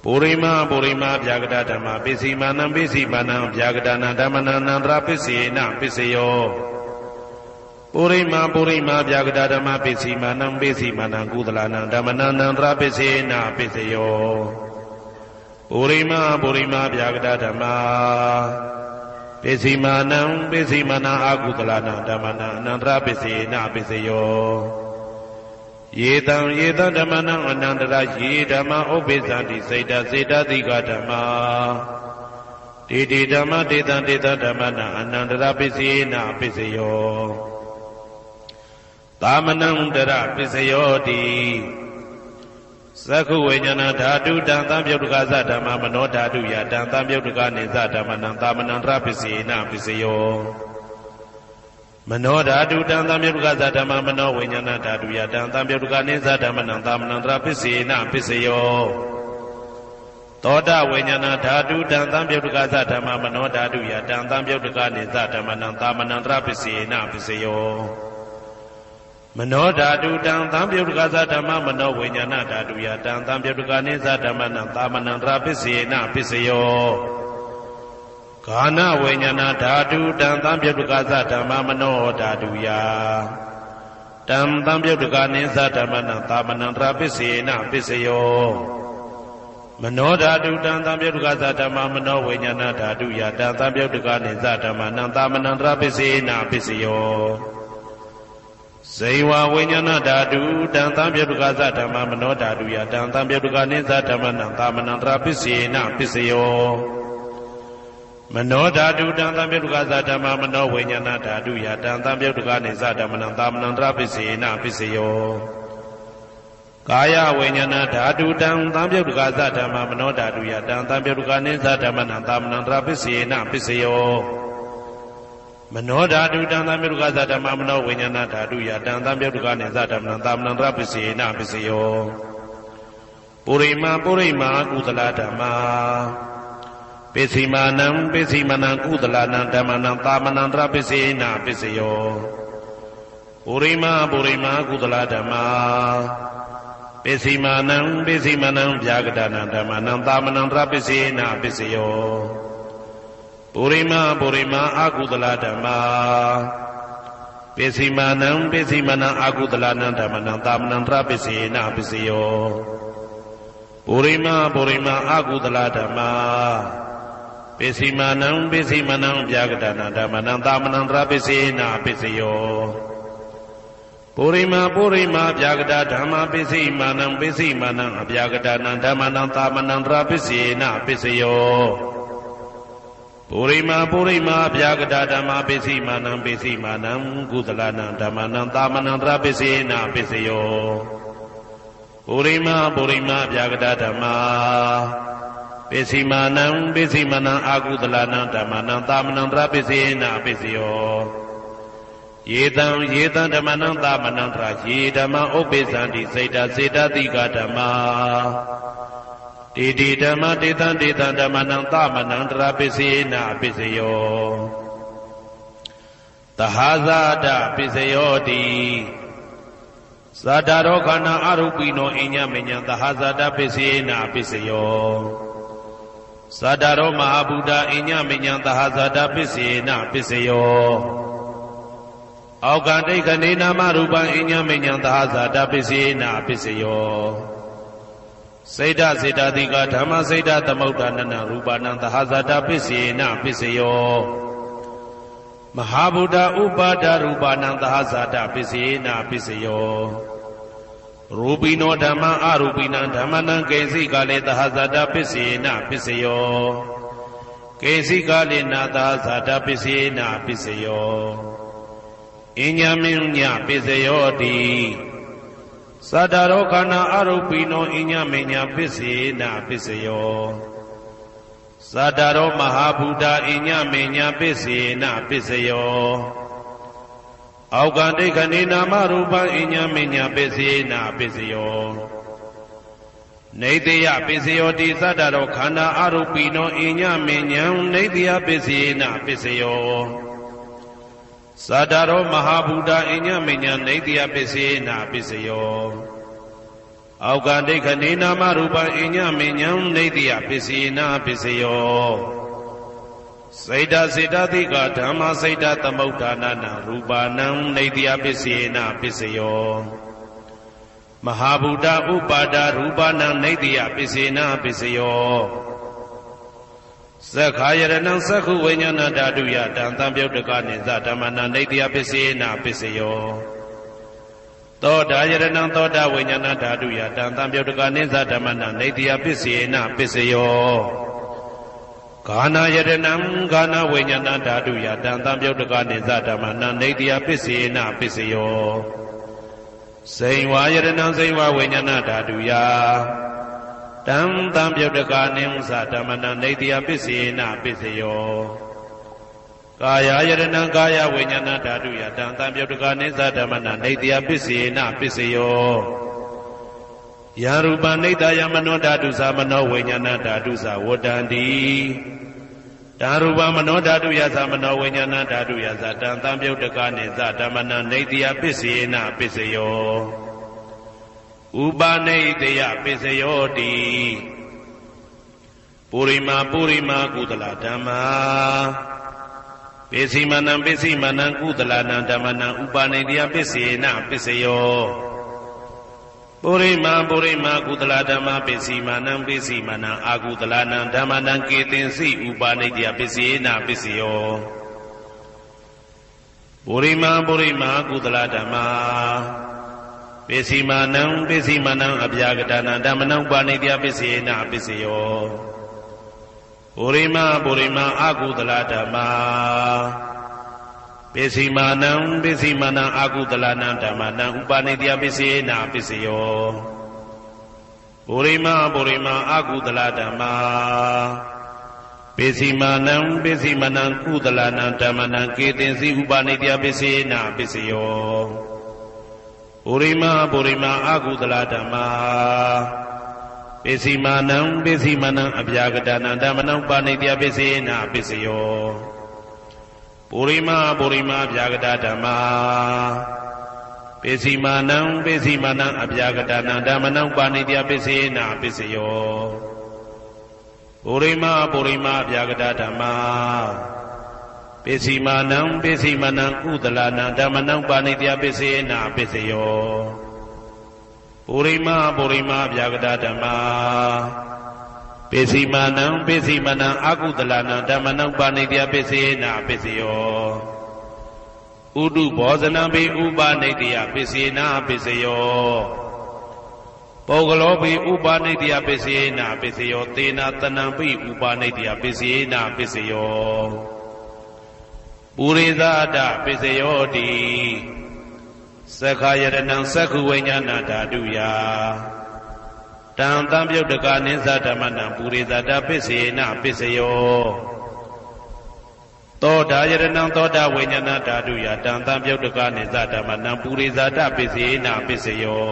ပုရိမာပုရိမာဗျာကတဓမ္မပစ္စည်းမာနံပစ္စည်းမာနံဗျာကတနံဓမ္မနံအနန္တရပစ္စေနပစ္စယောပုရိမာပုရိမာဗျာကတဓမ္မပစ္စည်းမာနံပစ္စည်းမာနံကုသလနံဓမ္မနံအနန္တရပစ္စေနပစ္စယောပုရိမာပုရိမာဗျာကတဓမ္မပစ္စည်းမာနံပစ္စည်းမာနံအကုသလနံဓမ္မနံအနန္တရပစ္စေနပစ္စယောယေတံယေတံဓမ္မနံအနန္တရယေဓမ္မဥပ္ပိသန္တိစေတစေတတိကဓမ္မာတေတေဓမ္မတေတံတေတံဓမ္မနံအနန္တရပစ္စေနပစ္စယောသာမနံတရပစ္စယောတိသက္ခုဝိညာဏဓာတုတံသံပြုတ်တကသဓမ္မမနောဓာတုယတံသံပြုတ်တကနေသဓမ္မနံသာမနံတရပစ္စေနပစ္စယောမနောဓာတုတံသံပြုတ်တကသဓမ္မမနောဝိညာဏဓာတုယတံသံပြုတ်တကနေသဓမ္မနံသာမနံတရပစ္စေနပစ္စယောသောတဝိညာဏဓာတုတံသံပြုတ်တကသဓမ္မမနောဓာတုယတံသံပြုတ်တကနေသဓမ္မနံသာမနံတရပစ္စေနပစ္စယောမနောဓာတုတံသံပြုတ်တကသဓမ္မမနောဝိညာဏဓာတုယတံသံပြုတ်တကနေသဓမ္မနံသာမနံတရပစ္စေနပစ္စယောကာနဝိညာဏဓာတုတံသံပြုတ်တကသဓမ္မမနောဓာတုယတံသံပြုတ်တကနေသဓမ္မနံသာမနံတရပစ္စေနပစ္စယောမနောဓာတုတံသံပြုတ်တကသဓမ္မမနောဝိညာဏဓာတုယတံသံပြုတ်တကနေသဓမ္မနံသာမနံတရပစ္စေနပစ္စယောဇေဝဝိညာဏဓာတုတံသံပြုတ်တကသဓမ္မမနောဓာတုယတံသံပြုတ်တကနေသဓမ္မနံသာမနံတရပစ္စေနပစ္စယောမနောဓာတုတံသံပြုတ်တကသဓမ္မမနောဝိညာဏဓာတုယတံသံပြုတ်တကနေသဓမ္မနံသာမနံတရပစ္စေနပစ္စယောကာယဝိညာဏဓာတုတံသံပြုတ်တကသဓမ္မမနောဓာတုယတံသံပြုတ်တကနေသဓမ္မနံသာမနံတရပစ္စေနပစ္စယောမနောဓာတုတံသံပြုတ်တကသဓမ္မမနောဝိညာဏဓာတုယတံသံပြုတ်တကနေသဓမ္မနံသာမနံတရပစ္စေနပစ္စယော ပုရိမာကုသလဓမ္မာပစ္စည်းမာနံပစ္စည်းမနံကုသလနံဓမ္မနံသာမနံတရပစ္စေနပစ္စယောပုရိမာကုသလဓမ္မာပစ္စည်းမာနံပစ္စည်းမနံဗျာကတနံဓမ္မနံသာမနံတရပစ္စေနပစ္စယောပုရိမာအကုသလဓမ္မာပစ္စည်းမာနံပစ္စည်းမနံအကုသလနံဓမ္မနံသာမနံတရပစ္စေနပစ္စယောပုရိမာအကုသလဓမ္မာပစ္စည်းမာနံပစ္စည်းမနံဗျာကတနံဓမ္မနံသာမနံတရပစ္စေနပစ္စယောပုရိမာဗျာကတဓမ္မာပစ္စည်းမာနံပစ္စည်းမနံအဗျာကတနံဓမ္မနံသာမနံတရပစ္စေနပစ္စယောပုရိမာဗျာကတဓမ္မာပစ္စည်းမာနံကုသလနံဓမ္မနံသာမနံတရပစ္စေနပစ္စယောပုရိမာဗျာကတဓမ္မာပစ္စည်းမာနံအကုသလနံဓမ္မနံသာမနံတရပစ္စေနပစ္စယောယေတံဓမ္မနံသာမနံတရယေဓမ္မဥပ္ပိသန္တိစေတတိကဓမ္မာတေဓမ္မတေတံဓမ္မနံသာမနံတရပစ္စေနပစ္စယောသဟာဇာတပစ္စယောတိဇာတရောခန္ဓာအရုပိနောအညမညံသဟာဇာတပစ္စေနပစ္စယောဇာတရောမဟာဗုဒ္ဓအညမညံသဟာဇာတပစ္စေနပစ္စယောအောက်ကတိခဏေနာမရူပံအညမညံသဟာဇာတပစ္စေနပစ္စယောစေတတိကဓမ္မစေတသမုဋ္ဌာနနရူပနံသဟာဇာတပစ္စေနပစ္စယောမဟာဗုဒ္ဓဥပါဒရူပနံသဟာဇာတပစ္စေနပစ္စယောရူပိနောဓမ္မအရူပိနံဓမ္မနံကေစီကလေသဟာဇာတပစ္စေနပစ္စယောကေစီကလေနာသဟာဇာတပစ္စေနပစ္စယောအညမညပစ္စယောတိသတ္တရောခန္ဓာအရုပိနောအညမညပစ္စေနပစ္စယောသတ္တရောမဟာဗုဒ္ဓအညမညပစ္စေနပစ္စယောအောက်ကတိခဏေနာမရူပံအညမညပစ္စေနပစ္စယောနေတယပစ္စယောတိသတ္တရောခန္ဓာအရုပိနောအညမညံနေတယပစ္စေနပစ္စယောသတ္တရောမဟာဗုဒ္ဓအညမညနေတယပစ္စေနပစ္စယောအောက်ကတိခဏေနာမရူပံအညမညံနေတယပစ္စေနပစ္စယောစေတတိကဓမ္မစေတသမုဋ္ဌာနနရူပနံနေတယပစ္စေနပစ္စယောမဟာဗုဒ္ဓဥပါဒရူပနံနေတယပစ္စေနပစ္စယောသက္ခာယရဏံသက္ခုဝိညာဏဓာတုယတံသံပြုတ်တကနိသဓမ္မနံနေတယပစ္စေနပစ္စယောသောတာယရဏံသောတာဝိညာဏဓာတုယတံသံပြုတ်တကနိသဓမ္မနံနေတယပစ္စေနပစ္စယောဂာနာယရဏံဂာနာဝိညာဏဓာတုယတံသံပြုတ်တကနိသဓမ္မနံနေတယပစ္စေနပစ္စယောစိန်ဝါယရဏံစိန်ဝါဝိညာဏဓာတုယတံသံပြုတ်တကနိသဓမ္မနံနေတယပစ္စေနပစ္စယောကာယယရဏံကာယဝိညာဏဓာတုယတံသံပြုတ်တကနိသဓမ္မနံနေတယပစ္စေနပစ္စယောယရူပနိတယမနောဓာတုသမနောဝိညာဏဓာတုသဝတ္တန္တိဓာရူပမနောဓာတုယသမနောဝိညာဏဓာတုယသတံသံပြုတ်တကနိသဓမ္မနံနေတယပစ္စေနပစ္စယောဥပနိတယပစ္စယောတိပုရိမာကုသလဓမ္မာပစ္စည်းမနံကုသလနံဓမ္မနံဥပနိတယပစ္စေနပစ္စယောပုရိမာကုသလဓမ္မာပစ္စည်းမနံအာကုသလနံဓမ္မနံကေတင်စီဥပနိတယပစ္စေနပစ္စယောပုရိမာကုသလဓမ္မာပစ္စည်းမနံအဗျာကတနံဓမ္မနံဥပနိတယပစ္စေနပစ္စယောပုရိမာအာကုသလဓမ္မာပစ္စည်းမနံအာကုသလနံဓမ္မနံဥပနိတယပစ္စေနပစ္စယောပုရိမာအာကုသလဓမ္မာပစ္စည်းမနံကုသလနံဓမ္မနံကေတင်စီဥပနိတယပစ္စေနပစ္စယောပုရိမာအာကုသလဓမ္မာ ပိစီမာနံပိစီမနံအပြာကတနံဓမ္မနံပါဏိတယပိစေနပိစယောပုရိမပုရိမအပြာကတဓမ္မာပိစီမာနံပိစီမနံအပြာကတနံဓမ္မနံပါဏိတယပိစေနပိစယောပုရိမပုရိမအပြာကတဓမ္မာပိစီမာနံပိစီမနံကုသလနံဓမ္မနံပါဏိတယပိစေနပိစယောပုရိမပုရိမဗျာဂတဓမ္မာပိစီမာနံပိစီမနံအကုသလနံဓမ္မနံပါဏိတယပိစေနပိစယောဥဒုဘောဇနံပိဥပနိတယပိစေနပိစယောပုဂ္ဂလောပိဥပနိတယပိစေနပိစယောသေနတနံပိဥပနိတယပိစေနပိစယောပုရိသဒပိစယောတိသက္ခာယတနံသက္ခုဝိညာဏဓာတုယတံတံပြုတ်တကနိသဓမ္မနံပုရိသတပိစေနပိစယောသောတာယတနံသောတာဝိညာဏဓာတုယတံတံပြုတ်တကနိသဓမ္မနံပုရိသတပိစေနပိစယော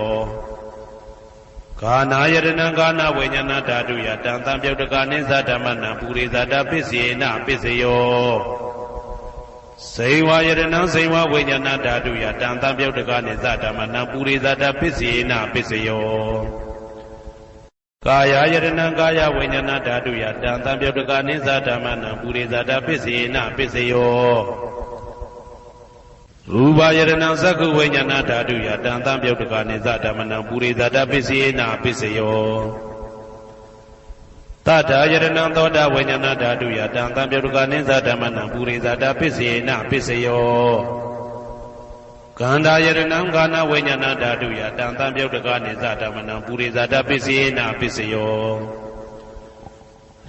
ဂာနာယတနံဂာနဝိညာဏဓာတုယတံတံပြုတ်တကနိသဓမ္မနံပုရိသတပိစေနပိစယောစေဝယတနံစေဝဝိညာဏဓာတုယတံတံပြုတ်တကနိသဓမ္မနံပုရိသတပိစေနပိစယောကာယယတနံကာယဝိညာဏဓာတုယတံတံပြုတ်တကနိသဓမ္မနံပုရိသတပိစေနပိစယောရူပယတနံသက္ခုဝိညာဏဓာတုယတံတံပြုတ်တကနိသဓမ္မနံပုရိသတပိစေနပိစယောတထာယတနံသောတာဝိညာဏဓာတုယတံတံပြုတ်တကနိသဓမ္မနံပုရိသတပိစေနပိစယောကန္တာယတနံဂာနဝိညာဏဓာတုယတံတံပြုတ်တကနိသဓမ္မနံပုရိသတပိစေနပိစယော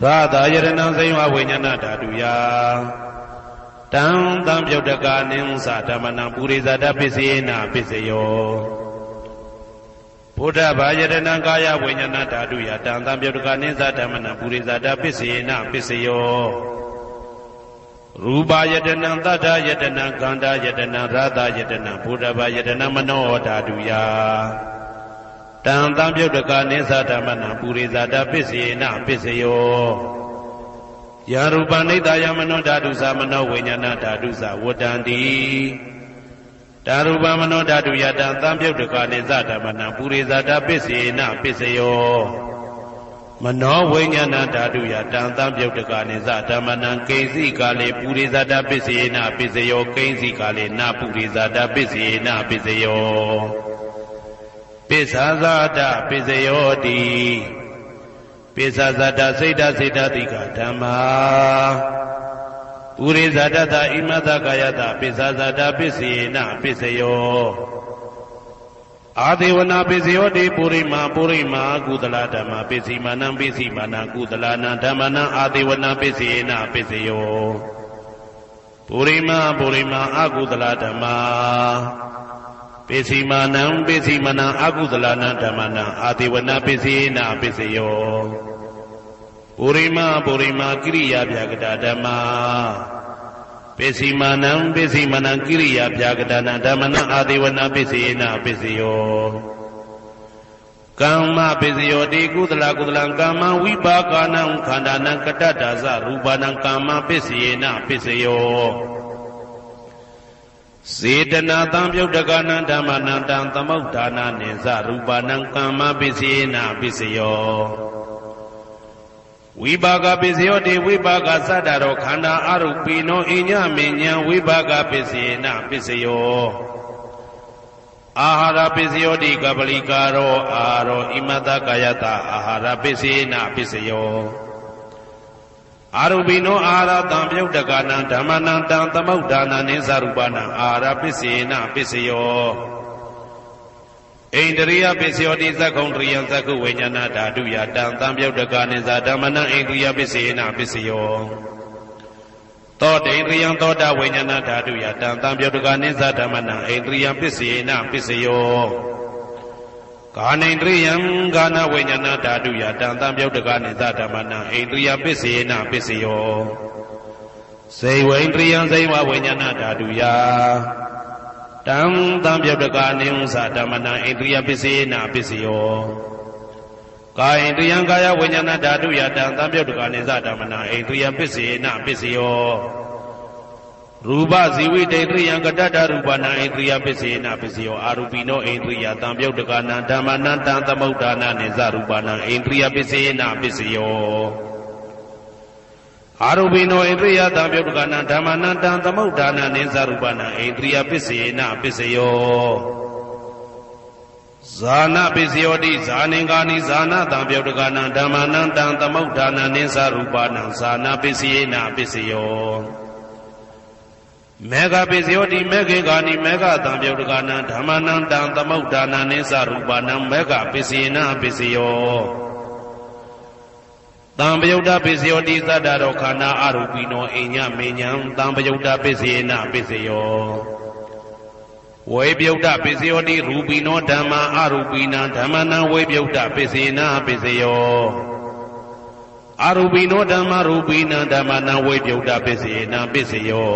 သာသာယတနံစေဝဝိညာဏဓာတုယတံတံပြုတ်တကနိသဓမ္မနံပုရိသတပိစေနပိစယောဘုဒ္ဓဘာယတနံကာယဝိညာဏဓာတုယတံတံပြုတ်တကနိသဓမ္မနံပုရိသတပိစေနပိစယောရူပယတနံသတ္တယတနံကန္တာယတနံရာသယတနံဘုဒ္ဓဘာယတနံမနောဓာတုယတံတံပြုတ်တကနိသဓမ္မနံပုရိသတပိစေနပိစယောယရူပနိတယမနောဓာတုသမနောဝိညာဏဓာတုသဝတ္တန္တိတာရူပမနောဓာတုယတံတံပြုတ်တကနိသဓမ္မနံပုရိသတပိစေနပိစယောမနောဝိညာဏဓာတုယတံတံပြုတ်တကနိသဓမ္မနံကိဉ္စီကာလေပုရိသတပိစေနပိစယောကိဉ္စီကာလေနပုရိသတပိစေနပိစယောပိစ္ဆာဇာတပိစယောတိပိစ္ဆာဇာတစိတ်တစိတ်တတိကဓမ္မာပုရိသတတဣမတကာယတပိစ္ဆာဇာတပိစေနပိစယောအာဒေဝနာပိစယောတိပုရိမာပုရိမာကုသလဓမ္မာပိစီမာနံပိစီမာနံကုသလနံဓမ္မနံအာဒေဝနာပိစေနပိစယောပုရိမာပုရိမာအကုသလဓမ္မာပိစီမာနံပိစီမာနံအကုသလနံဓမ္မနံအာဒေဝနာပိစေနပိစယောပုရိမာပုရိမာကိရိယာဗျာကတာဓမ္မာပိစီမာနံပိစီမာနံကိရိယာဗျာကတာနံဓမ္မနံအာဒေဝနာပိစေနပိစယောကမ္မပိစယောတိကုသလကုသလံကာမဝိပါကနံခန္ဓာနံကတ္တဒါသရူပနံကာမပိစေနပိစယောစေတနာတံပြုတ်တကနံဓမ္မနံတံသမုဋ္ဌာနာနိသရူပနံကာမပိစေနပိစယောဝိပါကပိစယောတိဝိပါကသတ္တရောခန္ဓာအရုပိနောအညမဉ္ဇံဝိပါကပိစေနပိစယောအာဟာရပိစယောတိကပလိကာရောအာရောဣမတကာယတအာဟာရပိစေနပိစယောအာရုပိနောအာဟာရတံပြုတ်တကနံဓမ္မနံတံသမုဋ္ဌာနာနိသရူပနံအာဟာရပိစေနပိစယောဣန္ဒရိယပိစယောတိသက္ကုံတရိယံသက္ကုဝိညာဏဓာတုယတံတံပြုတ်တကနိသဓမ္မနံဣန္ဒရိယပိစေနပိစယောသောတေန္ဒရိယံသောတာဝိညာဏဓာတုယတံတံပြုတ်တကနိသဓမ္မနံဣန္ဒရိယပိစေနပိစယောကာနိန္ဒရိယံကာနဝိညာဏဓာတုယတံတံပြုတ်တကနိသဓမ္မနံဣန္ဒရိယပိစေနပိစယောစေဝိန္ဒရိယံစေဝဝိညာဏဓာတုယတံတံပြုတ်တကနိဥ္စဓမ္မနံဣန္ဒရိယပိစေနပိစယော ကာယဣန္ဒြယံကာယဝိညာဏဓာတုယတံသံပြုတ်တကနိစ္စဓမ္မနာဣန္ဒြယပစ္စေနပစ္စယောရူပဇီဝိတေတရိယံကတ္တရူပနာဣန္ဒြယပစ္စေနပစ္စယောအာရူပိနောဣန္ဒြယသံပြုတ်တကနာဓမ္မနံတံသမုဋ္ဌာနာနိစ္စရူပနာဣန္ဒြယပစ္စေနပစ္စယောအာရူပိနောဣန္ဒြယသံပြုတ်တကနာဓမ္မနံတံသမုဋ္ဌာနာနိစ္စရူပနာဣန္ဒြယပစ္စေနပစ္စယောဇာနပစ္စယောတိဇာနင်္ဂာနိဇာနတံပြုတ်တကနာဓမ္မနံတံသမုဋ္ဌာနာနိစ္စရူပနာဇာနပစ္စယေနပစ္စယောမေဃပစ္စယောတိမေခေဂာနိမေဃတံပြုတ်တကနာဓမ္မနံတံသမုဋ္ဌာနာနိစ္စရူပနာမေဃပစ္စယေနပစ္စယောတံပယုတ်တပစ္စယောတိသတ္တရောခန္ဓာအရူပိနောအိညမေညံတံပယုတ်တပစ္စယေနပစ္စယောဝေပြုတ်တပစ္စယောတိရူပိနောဓမ္မာအရူပိနံဓမ္မနံဝေပြုတ်တပစ္စေနပစ္စယောအရူပိနောဓမ္မာရူပိနံဓမ္မနံဝေပြုတ်တပစ္စေနပစ္စယော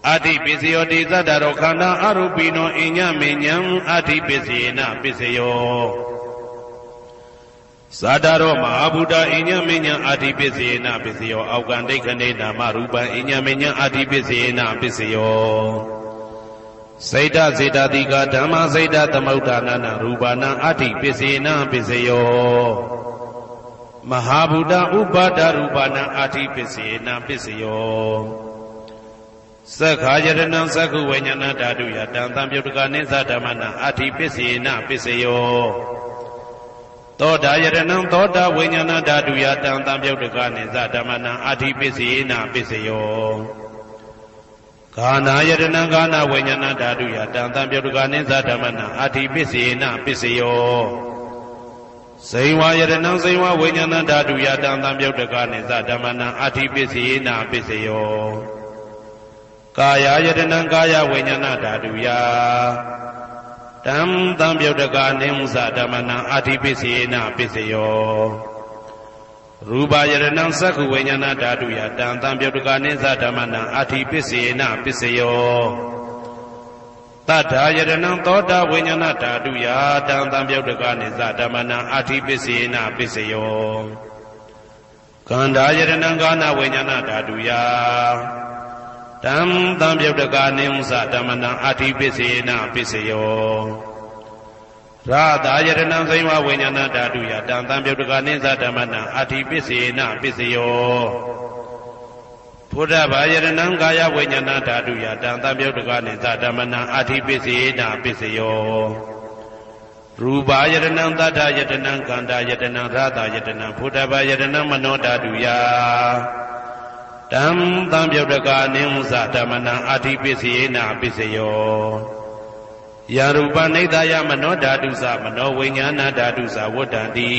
အတ္တိပစ္စယောတိသတ္တရောခန္ဓာအရူပိနောအိညမေညံအတ္တိပစ္စေနပစ္စယောဇာတရောမဟာဗုဒ္ဓအိညမေညံအတ္တိပစ္စေနပစ္စယောအောက်ကံဒိဋ္ဌနေနာမရူပံအိညမေညံအတ္တိပစ္စေနပစ္စယောစေတစေတတိကဓမ္မစေတသမုဋ္ဌာနာရူပနာအတ္တိပစ္စေနပစ္စယောမဟာဗုဒ္ဓဥပါဒရူပနာအတ္တိပစ္စေနပစ္စယောသက္ခာယတနံသက္ခုဝိညာဏဓာတုယတံသံပြုတ်တကနိစ္စဓမ္မနာအတ္တိပစ္စေနပစ္စယောသောတာယတနံသောတာဝိညာဏဓာတုယတံသံပြုတ်တကနိစ္စဓမ္မနာအတ္တိပစ္စေနပစ္စယောဂာနာယတနံဂာနာဝိညာဏဓာတုယတံသံပြုတ်တကနိစ္စဓမ္မနာအတ္တိပစ္စေနပစ္စယောဇိဝယတနံဇိဝဝိညာဏဓာတုယတံသံပြုတ်တကနိစ္စဓမ္မနာအတ္တိပစ္စေနပစ္စယောကာယယတနံကာယဝိညာဏဓာတုယတံသံပြုတ်တကနိစ္စဓမ္မနာအတ္တိပစ္စေနပစ္စယောရူပယတနံသက္ခုဝိညာဏဓာတုယတံသံပြုတ်တကနိစ္စဓမ္မနာအတ္တိပစ္စေနပစ္စယောတတ္ထာယတနံသောတာဝိညာဏဓာတုယတံသံပြုတ်တကနိစ္စဓမ္မနာအတ္တိပစ္စေနပစ္စယောကန္ဓာယတနံကာနဝိညာဏဓာတုယတံသံပြုတ်တကနိစ္စဓမ္မနာအတ္တိပစ္စေနပစ္စယောရာသာယတနံဇိဝဝိညာဏဓာတုယတံသံပြုတ်တကနိစ္စဓမ္မနာအတ္တိပစ္စေနပစ္စယောဘုဒ္ဓဘာယတနံကာယဝိညာဏဓာတုယတံသံပြုတ်တကနိစ္စဓမ္မနာအတ္တိပစ္စေနပစ္စယောရူပယတနံသတ္တယတနံကန္တာယတနံရာသာယတနံဘုဒ္ဓဘာယတနံမနောဓာတုယတံသံပြုတ်တကနိစ္စဓမ္မနာအတ္တိပစ္စေနပစ္စယောယရူပနိဒာယမနောဓာတုသမနောဝိညာဏဓာတုသဝတ္တံတိ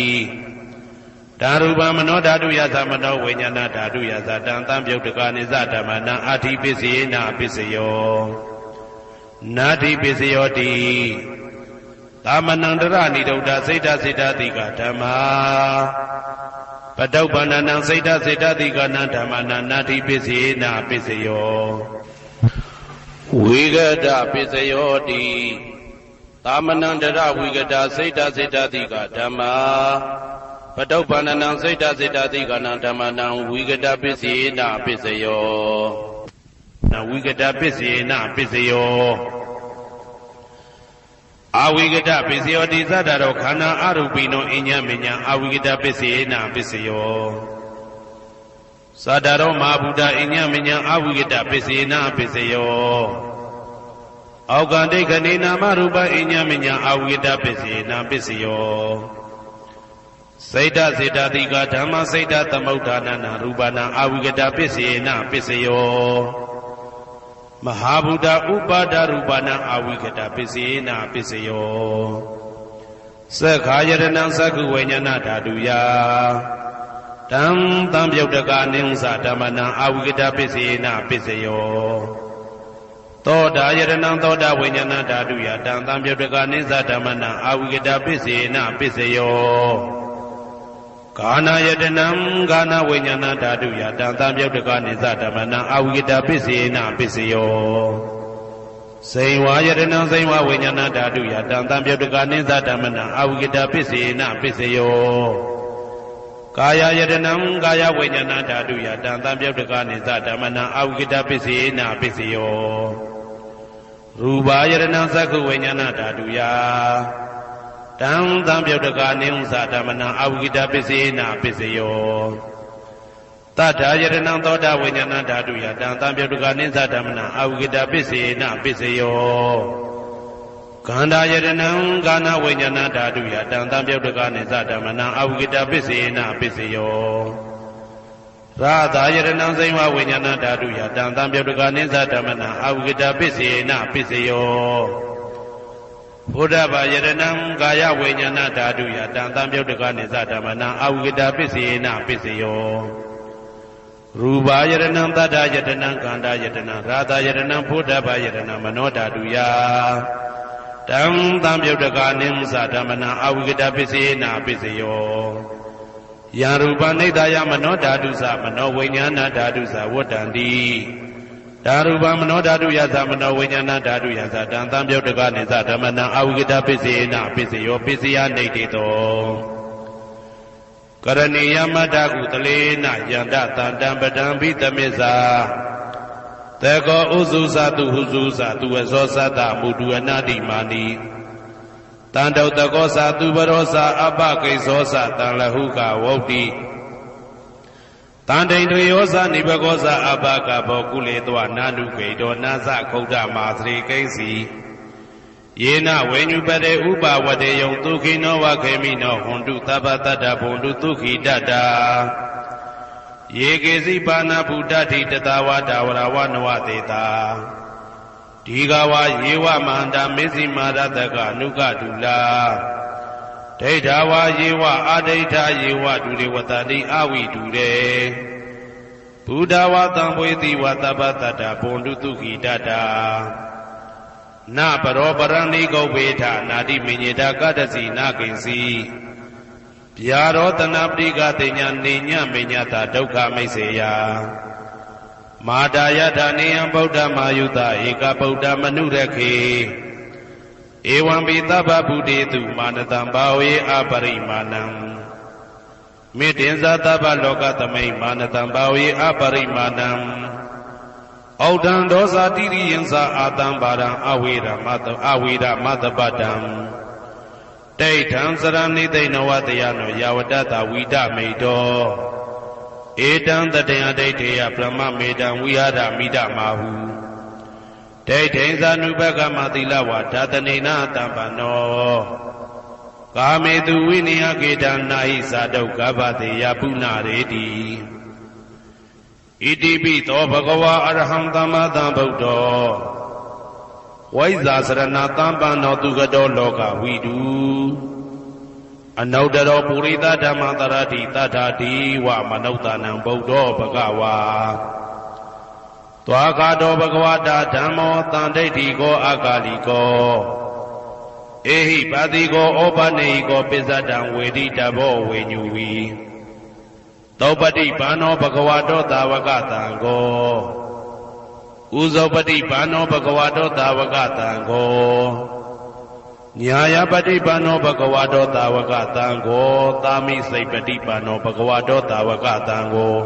ဓာရူပမနောဓာတုယသမနောဝိညာဏဓာတုယသတံသံပြုတ်တကနိစ္စဓမ္မနာအတ္တိပစ္စေနပစ္စယောနာတိပစ္စယောတိသမနံတရဏိဒုဒ္ဓစိတ်တစိတ္တတိကဓမ္မာပတုပ္ပန္နံစိတ်တစိတ္တတိကနံဓမ္မနာနာတိပစ္စေနပစ္စယောဝိဂဒပစ္စယောတိသမနံတရဝိဂဒစိတ်တစိတ္တတိကဓမ္မာပတုပ္ပန္နံစိတ်တစိတ္တတိကနံဓမ္မနံဝိဂဒပစ္စေနပစ္စယောနဝိဂဒပစ္စေနပစ္စယောအဝိဂဒပစ္စယောတိသတ္တရောခန္ဓာအရူပိနောအညမညာအဝိဂဒပစ္စေနပစ္စယောသတ္တရောမဟာဗုဒ္ဓအညမညာအဝိဂဒပစ္စေနပစ္စယောအောက်ကံဒိဋ္ဌနေနာမရူပအညမညာအဝိဂဒပစ္စေနပစ္စယောစိတ်တစေတတိကဓမ္မစိတ်တသမုဋ္ဌာနာရူပနာအဝိဂဒပစ္စေနပစ္စယောမဟာဗုဒ္ဓဥပါဒရူပနာအဝိကတပစ္စေနပစ္စယောသက္ခာယတနံသက္ခုဝိညာဏဓာတုယတံသံပြုတ်တကနိစ္စဓမ္မနာအဝိကတပစ္စေနပစ္စယောသောတာယတနံသောတာဝိညာဏဓာတုယတံသံပြုတ်တကနိစ္စဓမ္မနာအဝိကတပစ္စေနပစ္စယောကာနာယတနံကာနဝိညာဏဓာတုယတံသံပြုတ်တကနိစ္စဓမ္မနာအဝိကတပစ္စေနပစ္စယော စိန်ဝါယတနံစိန်ဝဝိညာဏဓာတုယတံတံပြုတ်တကနိသဓမ္မနံအဝိကတပစ္စေနပစ္စယောကာယယတနံကာယဝိညာဏဓာတုယတံတံပြုတ်တကနိသဓမ္မနံအဝိကတပစ္စေနပစ္စယောရူပယတနံသက္ခုဝိညာဏဓာတုယတံတံပြုတ်တကနိသဓမ္မနံအဝိကတပစ္စေနပစ္စယောတတ္ထာယတနံသောတာဝိညာဏဓာတုယတံတံပြုတ်တကနိသဓမ္မနံအဝိကတပစ္စေနပစ္စယောခန္ဓာယတနံကာဏဝိညာဏဓာတုယတံတံပြုတ်တကနိသဓမ္မနံအဝိကတပစ္စေနပစ္စယောရာသာယတနံစိမ္မာဝိညာဏဓာတုယတံတံပြုတ်တကနိသဓမ္မနံအဝိကတပစ္စေနပစ္စယောဘုဒ္ဓဘာယတနံကာယဝိညာဏဓာတုယတံတံပြုတ်တကနိသဓမ္မနံအဝိကတပစ္စေနပစ္စယောရူပယတနံတတ္တယတနံကန္တာယတနံရာသယတနံဘုဒ္ဓဘာယတနံမနောဓာတုယတံတံပြုတ်တကနိသဓမ္မနံအဝိကတပစ္စေနပစ္စယောယံရူပနိဒာယမနောဓာတုသမနောဝိညာဏဓာတုသဝတ္တန္တိဓာရူပမနောဓာတုယသမနောဝိညာဏဓာတုယသတံတံပြုတ်တကနိသဓမ္မနံအဝိကတပစ္စေနပစ္စယောပစ္စယနိဋ္ဌိတောကရဏီယမတ္တကုတလေနယန္တတန္တံပဒံဘိသမစ္စာတေကောဥစုသတုဟုစုသတုဝဇောသတ္တမုဒုအနာတိမာနိတန္တုတကောသတုပရောသအပကိသောသတံလဟုကဝုတ်တိတန္တိန်တယောသနိဘကောသအပကဘောကုလေတောနာနုခေတောနာသခုဒ္ဓမာသရိကိဉ္စီယေနဝေညုပတေဥပဝတေယံဒုခိနောဝခေမိနောဟွန်တုသဗ္ဗတတ္တဘုံတုဒုခိတတ္တာယေကေစီပါဏဗုဒ္ဓတိတတဝါဒဝရဝနဝတေတာဒီဃဝယေဝမန္တာမေဇိမာရတကအနုကတုလာဒိဋ္ဌဝါယေဝအာဒိဋ္ဌယေဝဒုရေဝတတိအဝိတုရေဘုဒ္ဓဝါတံဝေတိဝသဗ္ဗတတ္တဘုံတုဒုခိတတ္တာနပရောပရဏိကုဗ္ဗေထနာတိမညေတာကတ္တစီနာကိဉ္စီဗျာရောတနာပတိကတိညာနေညမေညတာဒုက္ခမိတ်စေယမာတာယထာနေယံဗုဒ္ဓမာယုတဧကဗုဒ္ဓမနုရခေဧဝံပိသဗ္ဗဗုတေတုမာနတံဘာဝေအပရိမာဏံမေတ္တင်္ဇာသဗ္ဗလောကသမိမာနတံဘာဝေအပရိမာဏံဩဒံဒောဇာတိရိယံသာအာတံပါရံအဝေရမတပတံဒိဋ္ဌံစရဏိသိဏဝတယနောယဝတ္တဝိဒမိတောဧတံတတယဒိဋ္ဌေယပရမမေတံဝိဟာရမိဒမာဟုဒိဋ္ဌိဇာနုဘကမသီလဝါဓာတနေနတံပနောကာမေတုဝိနယကေတံနာဟိသာဒုက္ခဗတေယပုဏ္ဏရေတိဣတိပိသောဘဂဝါအရဟံသမ္မာသမ္ဗုဒ္ဓောဝိဇ္ဇာစရဏသံပန္နောသူကတောလောကဝိတုအနုတ္တရောပုရိသဓမ္မတရတိတထာတိဝမနုဿာနံဗုဒ္ဓောဘဂဝါသွားခါတောဘဂဝတာဓမ္မောတန်ဒိဋ္ဌိကောအကာလိကောဧဟိပါတိကောဩပနေဟိကောပိစ္ဆတံဝေတိတဘောဝေညူဝီသောပတိဘာနောဘဂဝတောသာဝကတံကောဥဇောပတိဘာနောဘဂဝတောသာဝကတံကောညာယပတိဘာနောဘဂဝတောသာဝကတံကောသာမိစိတ်ပတိဘာနောဘဂဝတောသာဝကတံကော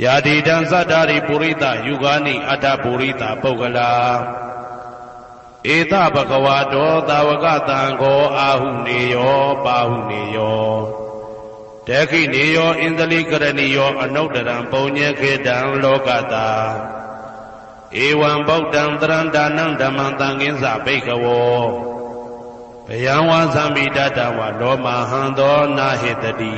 ယာတိတံသတ္တာရိပုရိသယုဂာနိအတ္တပုရိသပုဂ္ဂလာဧတဘဂဝတောသာဝကတံကောအာဟုနေယောပါဟုနေယောတေခိနေယောဣန္ဒလိကရဏီယောအနုတ္တရံပုံညေခေတံလောကတာဧဝံဗုဒ္ဓံတရံဒါနံဓမ္မံသံဃင်းစဘိက္ခဝောဘယံဝါသံမိတတဝါလောမဟံသောနာဟိတတိ